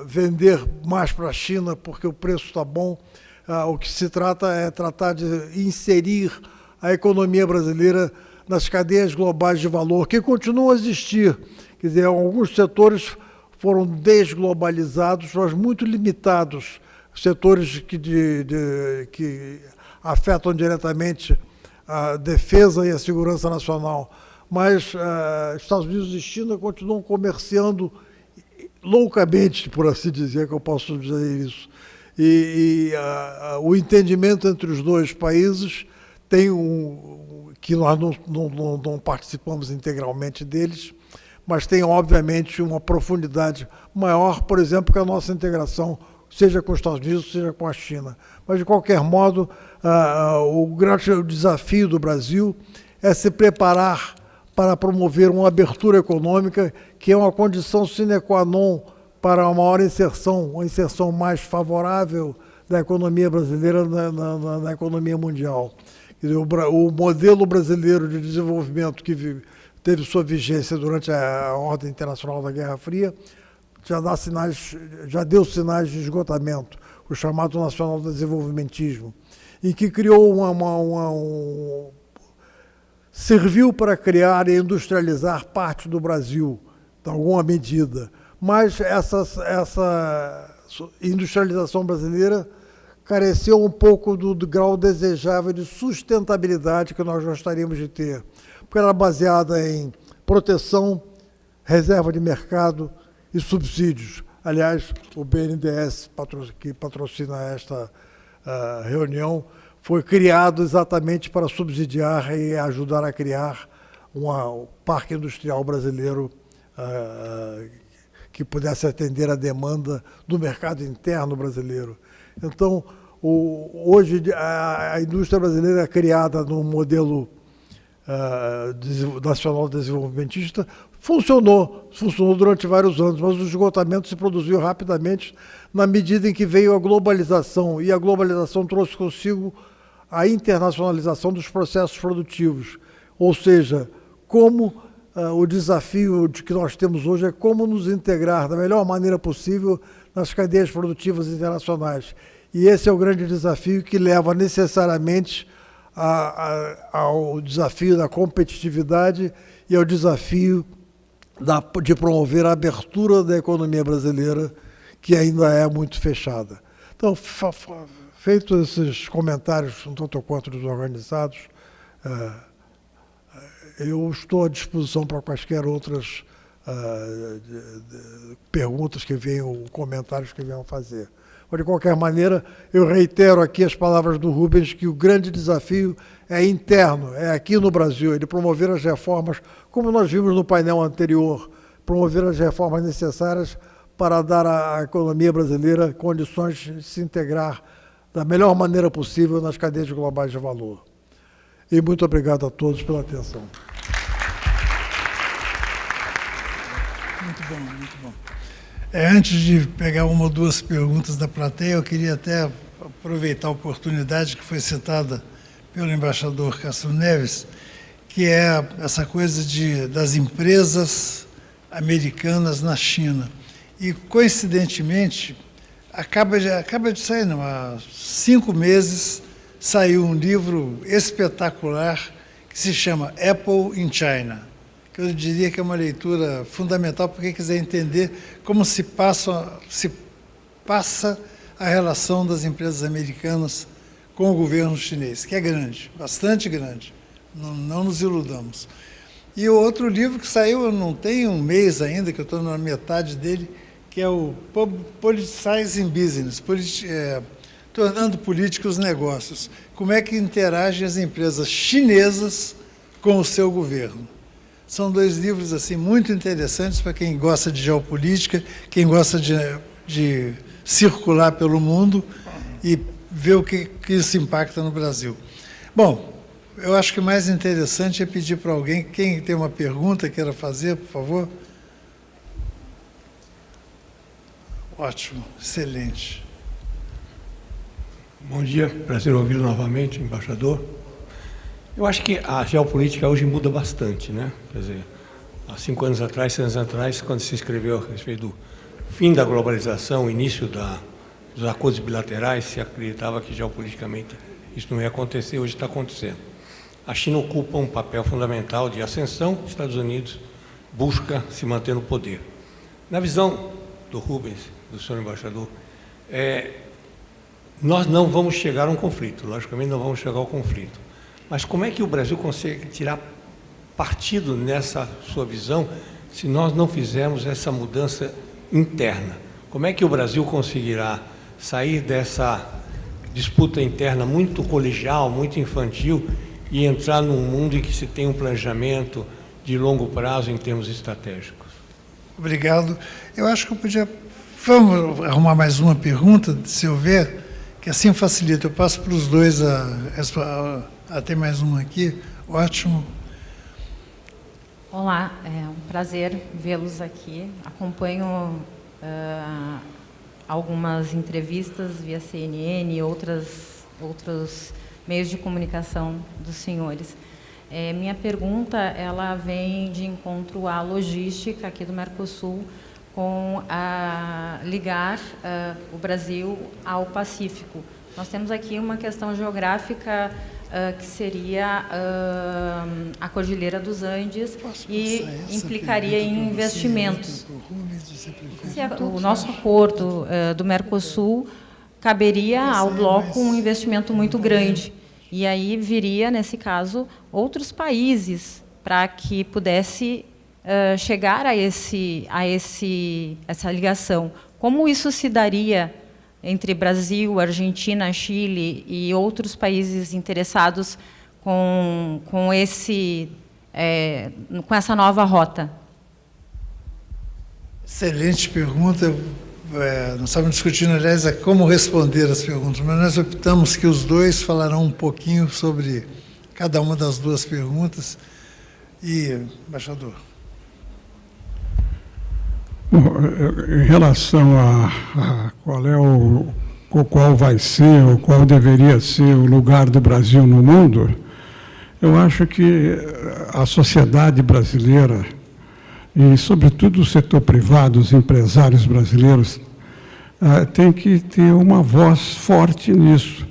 vender mais para a China porque o preço está bom. O que se trata é tratar de inserir a economia brasileira nas cadeias globais de valor, que continuam a existir. Quer dizer, alguns setores foram desglobalizados, mas muito limitados. Setores que afetam diretamente a defesa e a segurança nacional. Mas Estados Unidos e China continuam comerciando loucamente, por assim dizer, que eu posso dizer isso. O entendimento entre os dois países tem que nós não participamos integralmente deles, mas tem, obviamente, uma profundidade maior, por exemplo, que a nossa integração, seja com os Estados Unidos, seja com a China. Mas, de qualquer modo, o grande desafio do Brasil é se preparar para promover uma abertura econômica, que é uma condição sine qua non para uma maior inserção, uma inserção mais favorável da economia brasileira na economia mundial. Quer dizer, o modelo brasileiro de desenvolvimento que teve sua vigência durante a ordem internacional da Guerra Fria já deu sinais de esgotamento, o chamado nacional desenvolvimentismo, e que criou serviu para criar e industrializar parte do Brasil, em alguma medida. Mas essa industrialização brasileira careceu um pouco do grau desejável de sustentabilidade que nós gostaríamos de ter, porque era baseada em proteção, reserva de mercado e subsídios. Aliás, o BNDES, que patrocina esta reunião, foi criado exatamente para subsidiar e ajudar a criar um parque industrial brasileiro que pudesse atender a demanda do mercado interno brasileiro. Então, hoje, a indústria brasileira é criada num modelo nacional desenvolvimentista, funcionou durante vários anos, mas o esgotamento se produziu rapidamente na medida em que veio a globalização, e a globalização trouxe consigo a internacionalização dos processos produtivos. Ou seja, como o desafio que nós temos hoje é como nos integrar da melhor maneira possível nas cadeias produtivas internacionais. E esse é o grande desafio que leva necessariamente ao desafio da competitividade e ao desafio de promover a abertura da economia brasileira, que ainda é muito fechada. Então, feitos esses comentários um tanto quanto desorganizados, eu estou à disposição para quaisquer outras perguntas que venham, comentários que venham fazer. Mas, de qualquer maneira, eu reitero aqui as palavras do Rubens, que o grande desafio é interno, é aqui no Brasil, é de promover as reformas, como nós vimos no painel anterior, promover as reformas necessárias para dar à economia brasileira condições de se integrar da melhor maneira possível nas cadeias globais de valor. E muito obrigado a todos pela atenção. Muito bom, muito bom. Antes de pegar uma ou duas perguntas da plateia, eu queria até aproveitar a oportunidade que foi citada pelo embaixador Castro Neves, que é essa coisa das empresas americanas na China. E, coincidentemente, acaba de sair, não, há 5 meses, saiu um livro espetacular que se chama Apple in China, que eu diria que é uma leitura fundamental para quem quiser entender como se passa a relação das empresas americanas com o governo chinês, que é grande, bastante grande, não nos iludamos. E o outro livro que saiu, não tem um mês ainda, que eu estou na metade dele, que é o Politicizing Business, tornando políticos negócios. Como é que interagem as empresas chinesas com o seu governo? São 2 livros assim, muito interessantes para quem gosta de geopolítica, quem gosta de circular pelo mundo e ver o que isso impacta no Brasil. Bom, eu acho que o mais interessante é pedir para alguém, quem tem uma pergunta queira fazer, por favor. Ótimo, excelente. Bom dia, prazer ouvi-lo novamente, embaixador. Eu acho que a geopolítica hoje muda bastante, né? Quer dizer, há 5 anos atrás, 6 anos atrás, quando se escreveu a respeito do fim da globalização, o início dos acordos bilaterais, se acreditava que geopoliticamente isso não ia acontecer, hoje está acontecendo. A China ocupa um papel fundamental de ascensão, os Estados Unidos busca se manter no poder. Na visão do Rubens, do senhor embaixador, nós não vamos chegar a um conflito, logicamente não vamos chegar ao conflito. Mas como é que o Brasil consegue tirar partido nessa sua visão se nós não fizermos essa mudança interna? Como é que o Brasil conseguirá sair dessa disputa interna muito colegial, muito infantil e entrar num mundo em que se tem um planejamento de longo prazo em termos estratégicos? Obrigado. Eu acho que eu podia... Vamos arrumar mais uma pergunta, se houver, que assim facilita. Eu passo para os dois tem mais uma aqui. Ótimo. Olá, é um prazer vê-los aqui. Acompanho algumas entrevistas via CNN e outros meios de comunicação dos senhores. Minha pergunta ela vem de encontro à logística aqui do Mercosul com ligar o Brasil ao Pacífico. Nós temos aqui uma questão geográfica que seria a Cordilheira dos Andes e implicaria em investimentos. O nosso acordo do Mercosul caberia ao bloco um investimento muito grande. E aí viria, nesse caso, outros países para que pudesse chegar a essa ligação. Como isso se daria entre Brasil, Argentina, Chile e outros países interessados com essa nova rota? Excelente pergunta. Nós estamos discutindo, aliás, como responder as perguntas, mas nós optamos que os dois falarão um pouquinho sobre cada uma das duas perguntas. E, embaixador. Bom, em relação a qual vai ser, ou qual deveria ser o lugar do Brasil no mundo, eu acho que a sociedade brasileira, e sobretudo o setor privado, os empresários brasileiros, tem que ter uma voz forte nisso.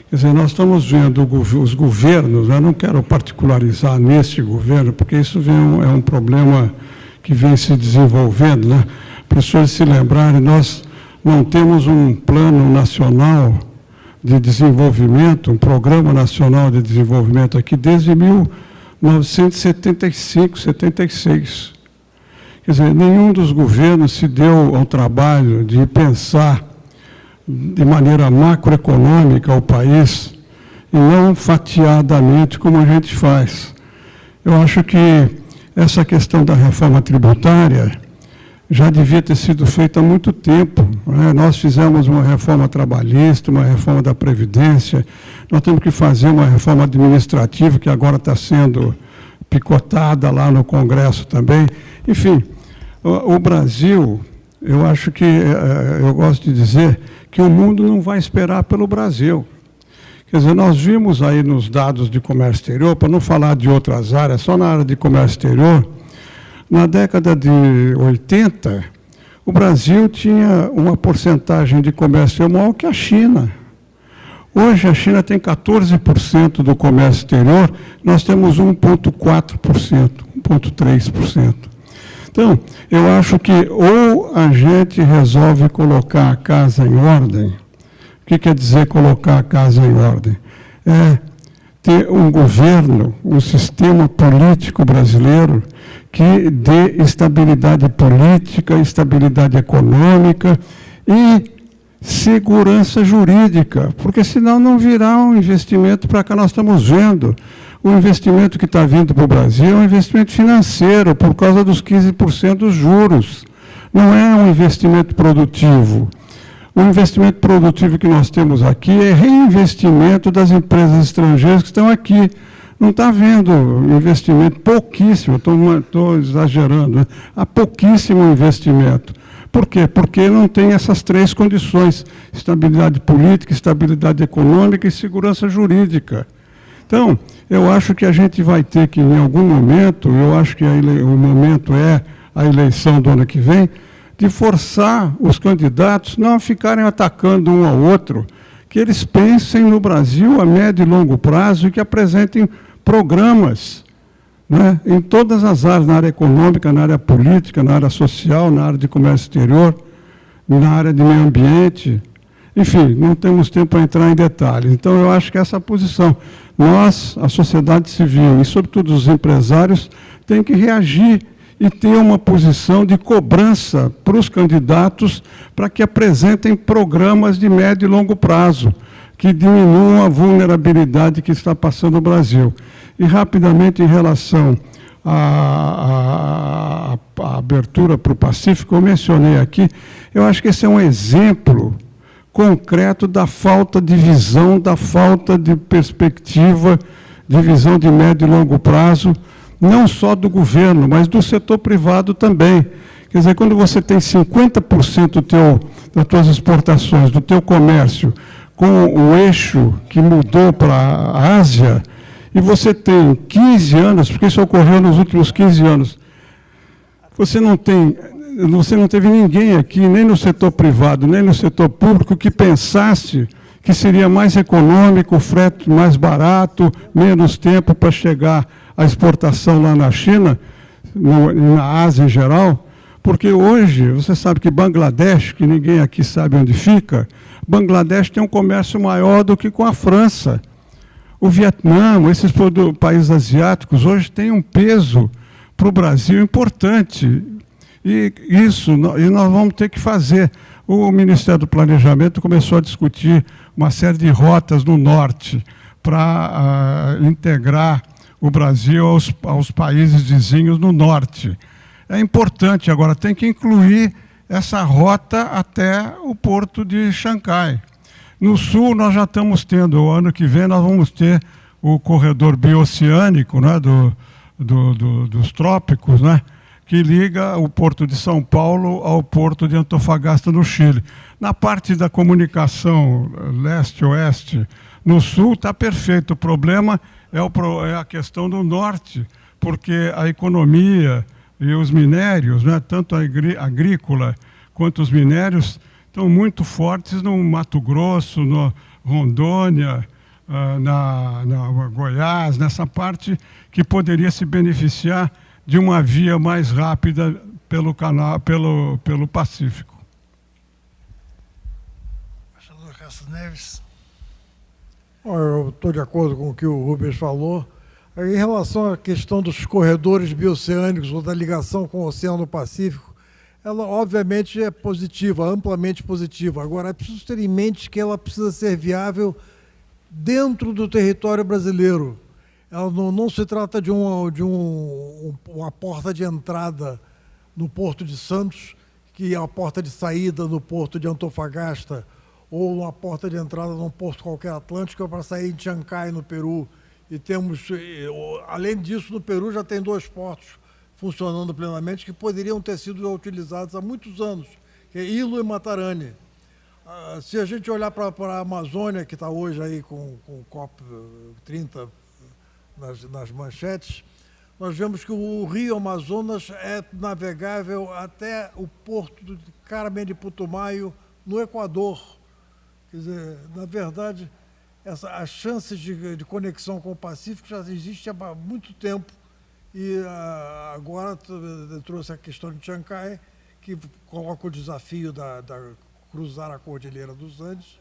Quer dizer, nós estamos vendo os governos, eu não quero particularizar neste governo, porque isso é um problema que vem se desenvolvendo, né? Para as pessoas se lembrarem, nós não temos um plano nacional de desenvolvimento, um programa nacional de desenvolvimento aqui desde 1975, 76. Quer dizer, nenhum dos governos se deu ao trabalho de pensar de maneira macroeconômica o país e não fatiadamente como a gente faz. Eu acho que essa questão da reforma tributária já devia ter sido feita há muito tempo, né? Nós fizemos uma reforma trabalhista, uma reforma da Previdência, nós temos que fazer uma reforma administrativa que agora está sendo picotada lá no Congresso também. Enfim, o Brasil, eu acho que, eu gosto de dizer que o mundo não vai esperar pelo Brasil. Quer dizer, nós vimos aí nos dados de comércio exterior, para não falar de outras áreas, só na área de comércio exterior, na década de 80, o Brasil tinha uma porcentagem de comércio maior que a China. Hoje a China tem 14% do comércio exterior, nós temos 1,4%, 1,3%. Então, eu acho que ou a gente resolve colocar a casa em ordem. O que quer dizer colocar a casa em ordem? É ter um governo, um sistema político brasileiro que dê estabilidade política, estabilidade econômica e segurança jurídica, porque senão não virá um investimento para cá. Nós estamos vendo o investimento que está vindo para o Brasil é um investimento financeiro, por causa dos 15% dos juros. Não é um investimento produtivo. O investimento produtivo que nós temos aqui é reinvestimento das empresas estrangeiras que estão aqui. Não está havendo investimento, pouquíssimo, estou exagerando, né? Há pouquíssimo investimento. Por quê? Porque não tem essas três condições: estabilidade política, estabilidade econômica e segurança jurídica. Então, eu acho que a gente vai ter que, em algum momento, eu acho que o momento é a eleição do ano que vem, de forçar os candidatos não a ficarem atacando um ao outro, que eles pensem no Brasil a médio e longo prazo e que apresentem programas, né, em todas as áreas, na área econômica, na área política, na área social, na área de comércio exterior, na área de meio ambiente. Enfim, não temos tempo para entrar em detalhes. Então, eu acho que essa posição, nós, a sociedade civil e, sobretudo, os empresários, têm que reagir e ter uma posição de cobrança para os candidatos para que apresentem programas de médio e longo prazo, que diminuam a vulnerabilidade que está passando o Brasil. E, rapidamente, em relação à abertura para o Pacífico, eu mencionei aqui, eu acho que esse é um exemplo concreto da falta de visão, da falta de perspectiva, de visão de médio e longo prazo, não só do governo, mas do setor privado também. Quer dizer, quando você tem 50% das tuas exportações, do teu comércio, com o eixo que mudou para a Ásia, e você tem 15 anos, porque isso ocorreu nos últimos 15 anos, você não teve ninguém aqui, nem no setor privado, nem no setor público, que pensasse que seria mais econômico, frete mais barato, menos tempo para chegar à exportação lá na China, na Ásia em geral, porque hoje, você sabe que Bangladesh, que ninguém aqui sabe onde fica, Bangladesh tem um comércio maior do que com a França. O Vietnã, esses países asiáticos, hoje têm um peso para o Brasil importante. E nós vamos ter que fazer. O Ministério do Planejamento começou a discutir uma série de rotas no norte para integrar o Brasil aos países vizinhos no norte. é importante. Agora, tem que incluir essa rota até o porto de Xangai. No sul, nós já estamos tendo, o ano que vem, nós vamos ter o corredor bioceânico, né, dos trópicos, né, que liga o porto de São Paulo ao porto de Antofagasta, no Chile. Na parte da comunicação leste-oeste, no sul está perfeito. O problema é a questão do norte, porque a economia e os minérios, né, tanto a agrícola quanto os minérios, estão muito fortes no Mato Grosso, no Rondônia, na Goiás, nessa parte que poderia se beneficiar de uma via mais rápida pelo Pacífico. Embaixador Castro Neves. Eu estou de acordo com o que o Rubens falou. Em relação à questão dos corredores bioceânicos ou da ligação com o Oceano Pacífico, ela obviamente é positiva, amplamente positiva. Agora, é preciso ter em mente que ela precisa ser viável dentro do território brasileiro. Ela não se trata de uma porta de entrada no Porto de Santos, que é a porta de saída no Porto de Antofagasta, ou uma porta de entrada num porto qualquer atlântico para sair em Chancay, no Peru. E temos, além disso, no Peru já tem 2 portos funcionando plenamente que poderiam ter sido utilizados há muitos anos, que é Ilo e Matarani. Se a gente olhar para a Amazônia, que está hoje aí com o COP30 nas manchetes, nós vemos que o rio Amazonas é navegável até o porto de Carmen de Putumayo, no Equador. Quer dizer, na verdade, as chances de conexão com o Pacífico já existem há muito tempo. E agora trouxe a questão de Chancay, que coloca o desafio da cruzar a Cordilheira dos Andes,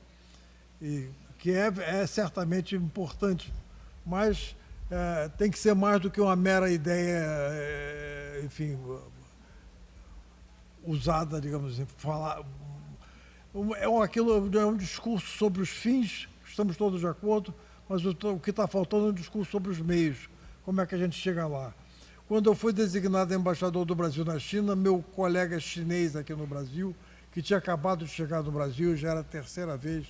e que é certamente importante, mas tem que ser mais do que uma mera ideia, enfim, usada, digamos assim, falar. É um discurso sobre os fins, estamos todos de acordo, mas o que está faltando é um discurso sobre os meios. Como é que a gente chega lá? Quando eu fui designado embaixador do Brasil na China, meu colega chinês aqui no Brasil, que tinha acabado de chegar no Brasil, já era a 3ª vez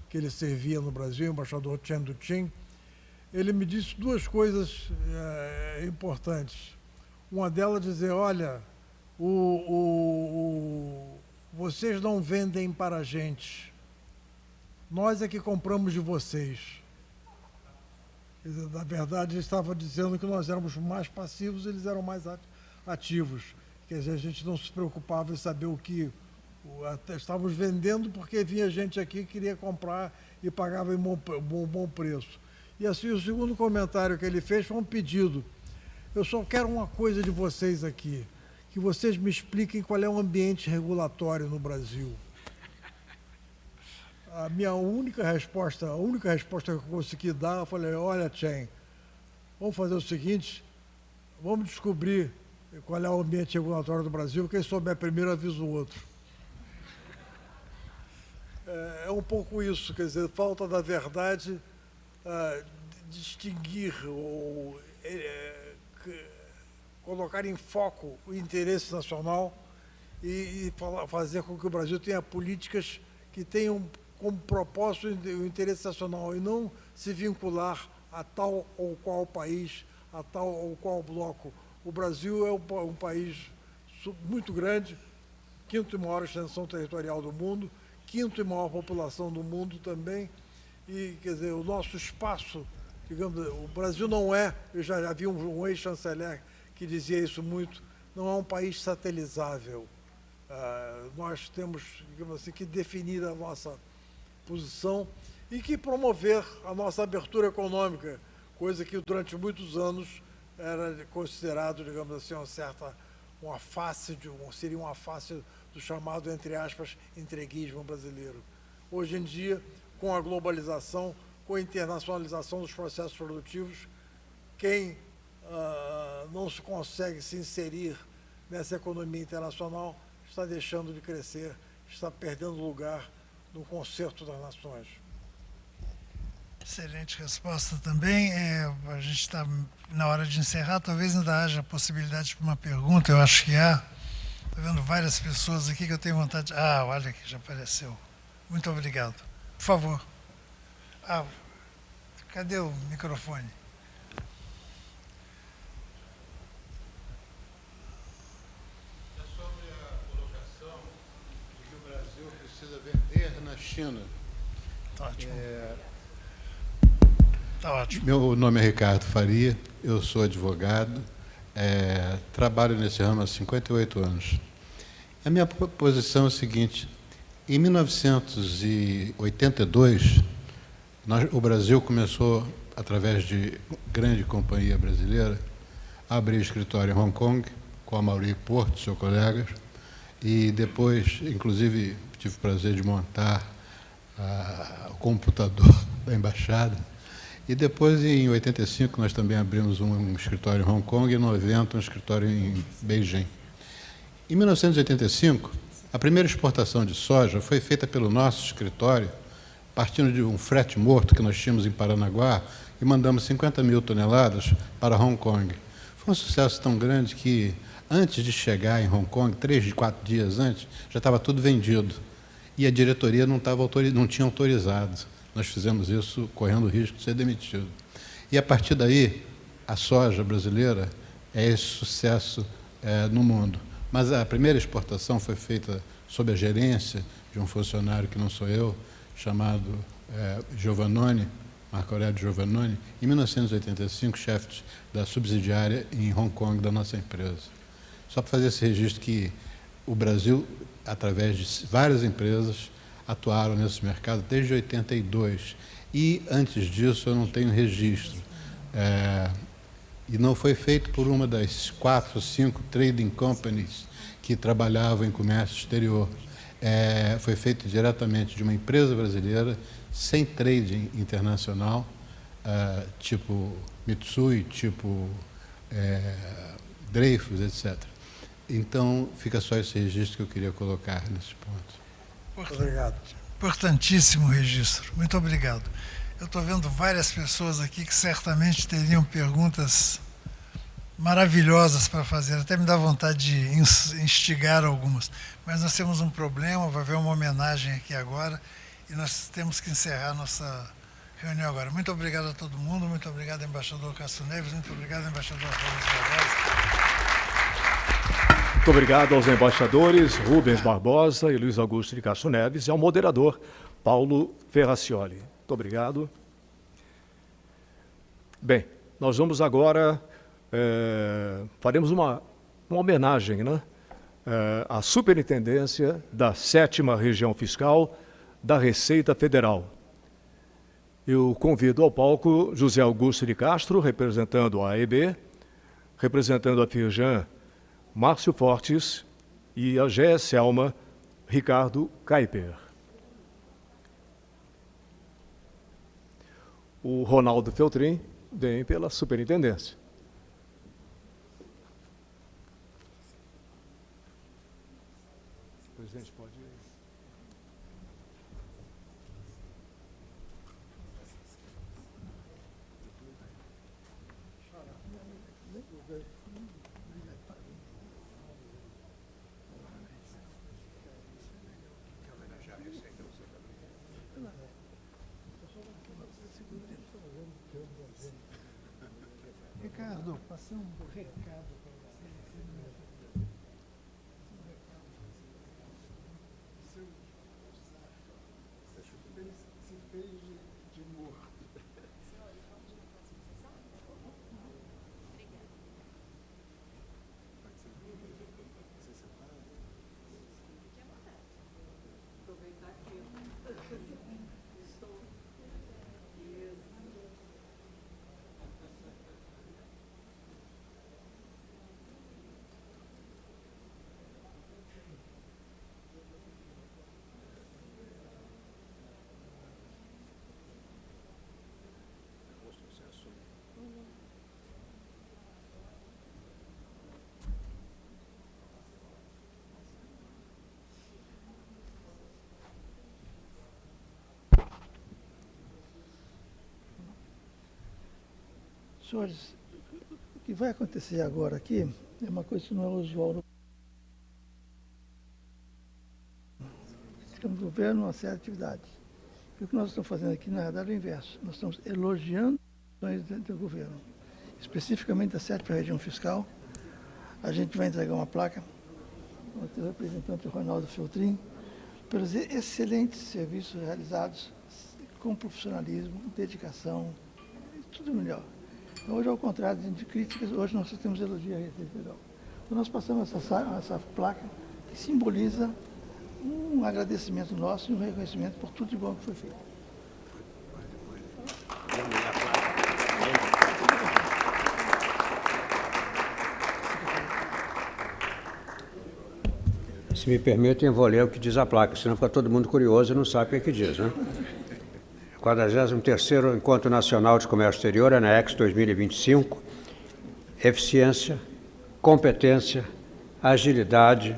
que ele servia no Brasil, o embaixador Chen Duqing, ele me disse 2 coisas importantes. Uma delas dizer, olha, vocês não vendem para a gente, nós é que compramos de vocês. Quer dizer, na verdade, ele estava dizendo que nós éramos mais passivos, eles eram mais ativos. Quer dizer, a gente não se preocupava em saber o que estávamos vendendo, porque vinha gente aqui que queria comprar e pagava em bom preço. E assim, o segundo comentário que ele fez foi um pedido. Eu só quero uma coisa de vocês aqui, que vocês me expliquem qual é o ambiente regulatório no Brasil. A única resposta que eu consegui dar, eu falei, olha, Chen, vamos fazer o seguinte, vamos descobrir qual é o ambiente regulatório do Brasil, quem souber primeiro avisa o outro. É um pouco isso, quer dizer, falta da verdade distinguir ou colocar em foco o interesse nacional e fazer com que o Brasil tenha políticas que tenham como propósito o interesse nacional e não se vincular a tal ou qual país, a tal ou qual bloco. O Brasil é um país muito grande, 5º maior extensão territorial do mundo, 5º maior população do mundo também, e, quer dizer, o nosso espaço, digamos, o Brasil não é, eu já vi um ex-chanceler que dizia isso muito, não é um país satelizável. Nós temos, digamos assim, que definir a nossa posição e que promover a nossa abertura econômica, coisa que durante muitos anos era considerado, digamos assim, seria uma face do chamado, entre aspas, entreguismo brasileiro. Hoje em dia, com a globalização, com a internacionalização dos processos produtivos, quem não se consegue se inserir nessa economia internacional está deixando de crescer, está perdendo lugar no concerto das nações. Excelente resposta também. A gente está na hora de encerrar, talvez ainda haja possibilidade de uma pergunta, eu acho que há. Estou vendo várias pessoas aqui que eu tenho vontade de... olha aqui, já apareceu. Muito obrigado. Por favor. Cadê o microfone? É sobre a colocação de que o Brasil precisa vender na China. Está ótimo. Tá ótimo. Meu nome é Ricardo Faria, eu sou advogado, trabalho nesse ramo há 58 anos. A minha posição é a seguinte: em 1982, o Brasil começou, através de grande companhia brasileira, a abrir escritório em Hong Kong, com a Mauri Porto, seu colega, e depois, inclusive, tive o prazer de montar o computador da embaixada. E depois, em 85, nós também abrimos um escritório em Hong Kong e em 90, um escritório em Beijing. Em 1985, a primeira exportação de soja foi feita pelo nosso escritório, partindo de um frete morto que nós tínhamos em Paranaguá, e mandamos 50 mil toneladas para Hong Kong. Foi um sucesso tão grande que, antes de chegar em Hong Kong, 3, 4 dias antes, já estava tudo vendido. E a diretoria não tinha autorizado. Nós fizemos isso correndo o risco de ser demitido. E, a partir daí, a soja brasileira é esse sucesso no mundo. Mas a primeira exportação foi feita sob a gerência de um funcionário que não sou eu, chamado Giovannoni, Marco Aurélio Giovannoni, em 1985, chefe da subsidiária em Hong Kong da nossa empresa. Só para fazer esse registro que o Brasil, através de várias empresas, atuaram nesse mercado desde 82. E, antes disso, eu não tenho registro. E não foi feito por uma das 4 ou 5 trading companies que trabalhavam em comércio exterior. Foi feito diretamente de uma empresa brasileira, sem trading internacional, tipo Mitsui, tipo Dreyfus, etc. Então, fica só esse registro que eu queria colocar nesse ponto. Obrigado. Importantíssimo registro. Muito obrigado. Eu estou vendo várias pessoas aqui que certamente teriam perguntas maravilhosas para fazer. Até me dá vontade de instigar algumas. Mas nós temos um problema, vai haver uma homenagem aqui agora e nós temos que encerrar nossa reunião agora. Muito obrigado a todo mundo. Muito obrigado, embaixador Castro Neves. Muito obrigado, embaixador Rubens Barbosa. Muito obrigado aos embaixadores Rubens Barbosa e Luiz Augusto de Castro Neves e ao moderador Paulo Ferracioli. Muito obrigado. Bem, nós vamos agora, faremos uma homenagem, né, à Superintendência da 7ª Região Fiscal da Receita Federal. Eu convido ao palco José Augusto de Castro, representando a AEB, representando a Firjan, Márcio Fortes, e a GS Alma, Ricardo Kaiper. O Ronaldo Feltrin vem pela superintendência. O presidente pode... Ricardo, passamos um recado para você. Se fez de morto. Senhores, o que vai acontecer agora aqui é uma coisa que não é usual. Temos governo, uma série de atividades. E o que nós estamos fazendo aqui, na verdade, é o inverso. Nós estamos elogiando as ações do governo, especificamente da 7ª região fiscal. A gente vai entregar uma placa ao teu representante, o Ronaldo Feltrin, pelos excelentes serviços realizados com profissionalismo, dedicação, tudo melhor. Hoje, ao contrário de críticas, hoje nós temos elogio à Receita Federal. Então, nós passamos essa placa que simboliza um agradecimento nosso e um reconhecimento por tudo de bom que foi feito. Se me permitem, eu vou ler o que diz a placa, senão fica todo mundo curioso e não sabe o que diz, né? 43º Encontro Nacional de Comércio Exterior, ANEX 2025, eficiência, competência, agilidade,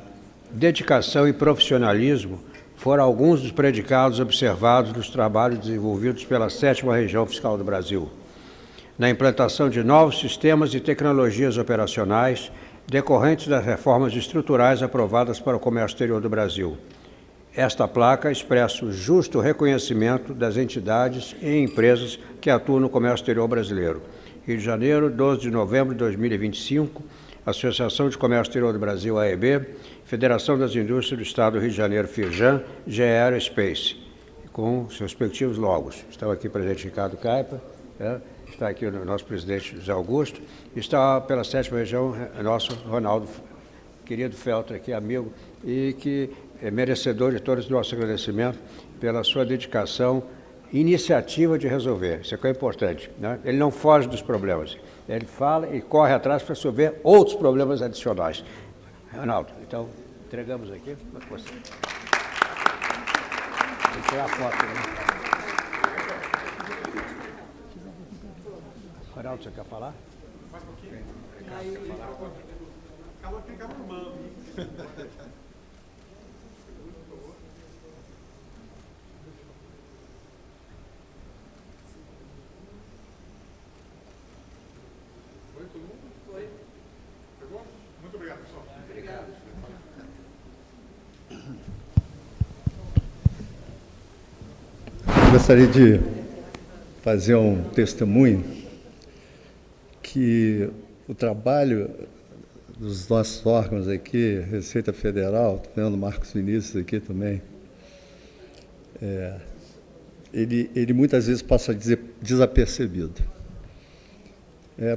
dedicação e profissionalismo foram alguns dos predicados observados nos trabalhos desenvolvidos pela 7ª Região Fiscal do Brasil, na implantação de novos sistemas e tecnologias operacionais decorrentes das reformas estruturais aprovadas para o comércio exterior do Brasil. Esta placa expressa o justo reconhecimento das entidades e empresas que atuam no comércio exterior brasileiro. Rio de Janeiro, 12 de novembro de 2025, Associação de Comércio Exterior do Brasil, AEB, Federação das Indústrias do Estado do Rio de Janeiro, FIRJAN, GE Aerospace, com seus respectivos logos. Estão aqui o presidente Ricardo Caipa, está aqui o nosso presidente José Augusto, está pela 7ª região nosso Ronaldo, querido Feltrin, aqui, amigo, e que é merecedor de todo o nosso agradecimento pela sua dedicação, iniciativa de resolver. Isso é importante, né? Ele não foge dos problemas, ele fala e corre atrás para resolver outros problemas adicionais. Ronaldo, então, entregamos aqui para você. Vou tirar a foto, né? Ronaldo, você quer falar? Mais um pouquinho. Acabou que fica no mão. Muito obrigado, pessoal. Obrigado. Gostaria de fazer um testemunho que o trabalho dos nossos órgãos aqui, Receita Federal, estou vendo o Marcos Vinícius aqui também, ele muitas vezes passa desapercebido.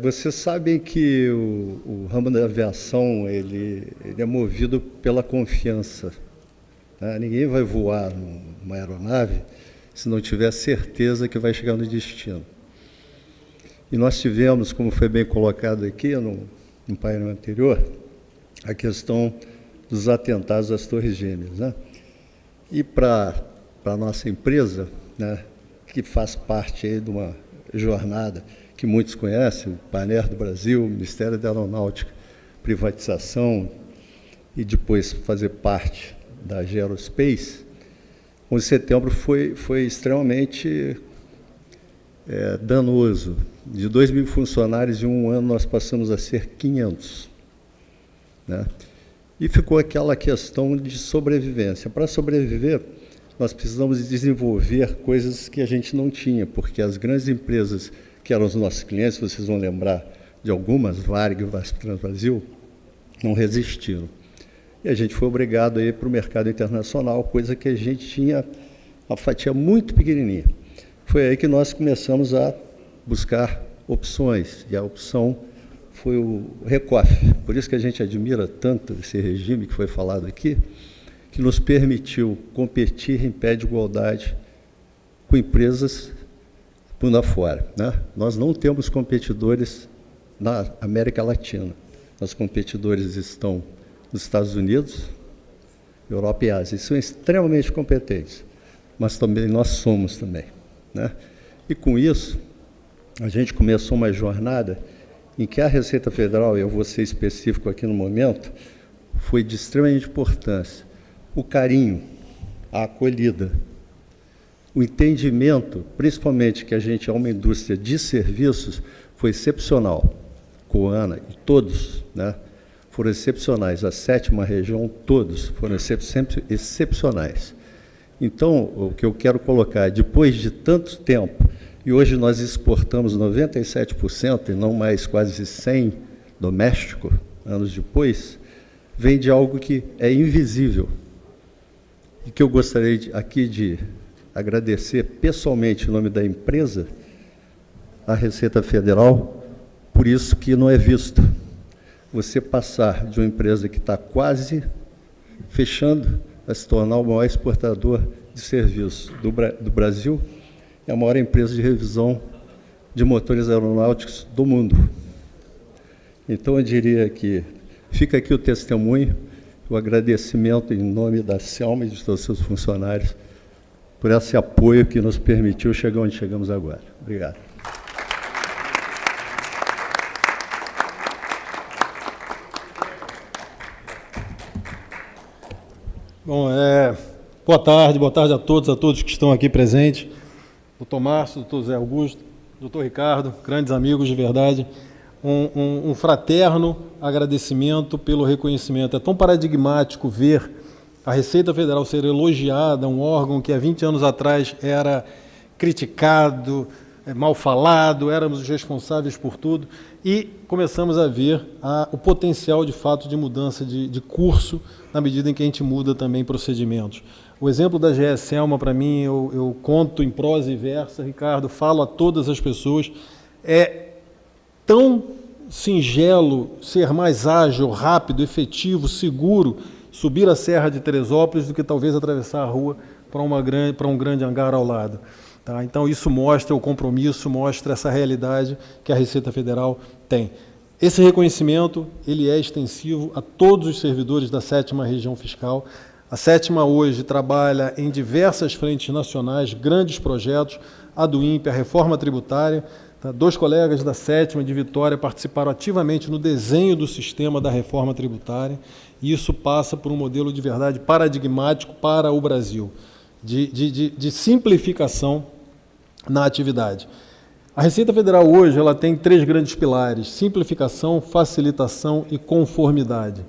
Vocês sabem que o ramo da aviação ele é movido pela confiança, né? Ninguém vai voar numa aeronave se não tiver certeza que vai chegar no destino. E nós tivemos, como foi bem colocado aqui no painel anterior, a questão dos atentados às Torres Gêmeas, né? E para a nossa empresa, né, que faz parte aí de uma jornada que muitos conhecem, o Panair do Brasil, o Ministério da Aeronáutica, privatização e depois fazer parte da GE Aerospace, 11 de setembro foi extremamente danoso. De 2.000 funcionários, em um ano nós passamos a ser 500. Né? E ficou aquela questão de sobrevivência. Para sobreviver, nós precisamos desenvolver coisas que a gente não tinha, porque as grandes empresas que eram os nossos clientes, vocês vão lembrar de algumas, Varig, Vasco Transbrasil, não resistiram. E a gente foi obrigado a ir para o mercado internacional, coisa que a gente tinha uma fatia muito pequenininha. Foi aí que nós começamos a buscar opções, e a opção foi o Recof. Por isso que a gente admira tanto esse regime que foi falado aqui, que nos permitiu competir em pé de igualdade com empresas mundo afora, né? Nós não temos competidores na América Latina. Nossos competidores estão nos Estados Unidos, Europa e Ásia. E são extremamente competentes, mas também nós somos também, né? E com isso, a gente começou uma jornada em que a Receita Federal, e eu vou ser específico aqui no momento, foi de extremamente importância. O carinho, a acolhida, o entendimento, principalmente que a gente é uma indústria de serviços, foi excepcional. Coana e todos, né, foram excepcionais. A 7ª região, todos foram sempre excepcionais. Então, o que eu quero colocar, depois de tanto tempo, e hoje nós exportamos 97% e não mais quase 100% doméstico, anos depois, vem de algo que é invisível. E que eu gostaria aqui de agradecer pessoalmente em nome da empresa, a Receita Federal, por isso que não é visto. Você passar de uma empresa que está quase fechando a se tornar o maior exportador de serviços do Brasil, é a maior empresa de revisão de motores aeronáuticos do mundo. Então, eu diria que fica aqui o testemunho, o agradecimento em nome da Selma e de todos os seus funcionários por esse apoio que nos permitiu chegar onde chegamos agora. Obrigado. Bom, boa tarde a todos que estão aqui presentes. Doutor Márcio, doutor Zé Augusto, doutor Ricardo, grandes amigos de verdade. Um fraterno agradecimento pelo reconhecimento. É tão paradigmático ver a Receita Federal ser elogiada, um órgão que há 20 anos atrás era criticado, mal falado, éramos os responsáveis por tudo, e começamos a ver o potencial, de fato, de mudança de curso, na medida em que a gente muda também procedimentos. O exemplo da GE Selma, para mim, eu conto em prosa e versa, Ricardo, falo a todas as pessoas, é tão singelo ser mais ágil, rápido, efetivo, seguro, subir a Serra de Teresópolis do que talvez atravessar a rua para um grande hangar ao lado. Tá? Então, isso mostra o compromisso, mostra essa realidade que a Receita Federal tem. Esse reconhecimento ele é extensivo a todos os servidores da 7ª Região Fiscal. A 7ª hoje trabalha em diversas frentes nacionais, grandes projetos, a do INPE, a reforma tributária. Tá? 2 colegas da 7ª de Vitória participaram ativamente no desenho do sistema da reforma tributária, e isso passa por um modelo de verdade paradigmático para o Brasil, de simplificação na atividade. A Receita Federal hoje ela tem 3 grandes pilares: simplificação, facilitação e conformidade.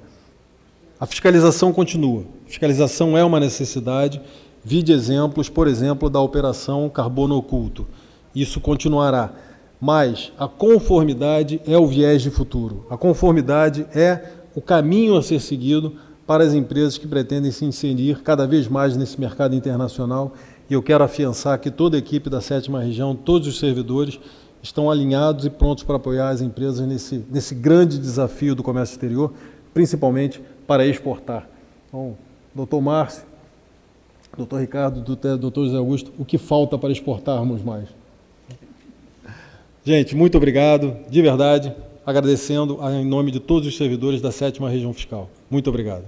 A fiscalização continua. A fiscalização é uma necessidade. Vide exemplos, por exemplo, da Operação Carbono Oculto. Isso continuará. Mas a conformidade é o viés de futuro. A conformidade é o caminho a ser seguido para as empresas que pretendem se inserir cada vez mais nesse mercado internacional. E eu quero afiançar que toda a equipe da 7ª Região, todos os servidores, estão alinhados e prontos para apoiar as empresas nesse grande desafio do comércio exterior, principalmente para exportar. Então, doutor Márcio, doutor Ricardo, doutor José Augusto, o que falta para exportarmos mais? Gente, muito obrigado, de verdade, agradecendo em nome de todos os servidores da 7ª Região Fiscal. Muito obrigado.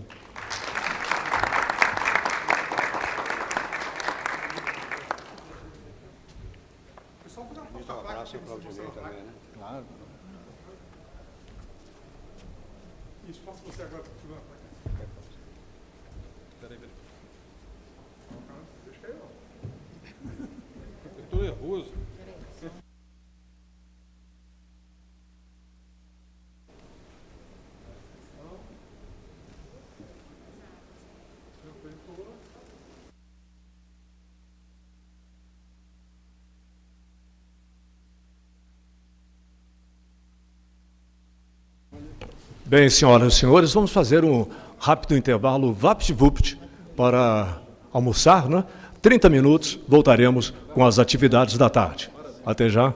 Nervoso. Bem, senhoras e senhores, vamos fazer um rápido intervalo vapt-vupt para almoçar, né? 30 minutos, voltaremos com as atividades da tarde. Até já.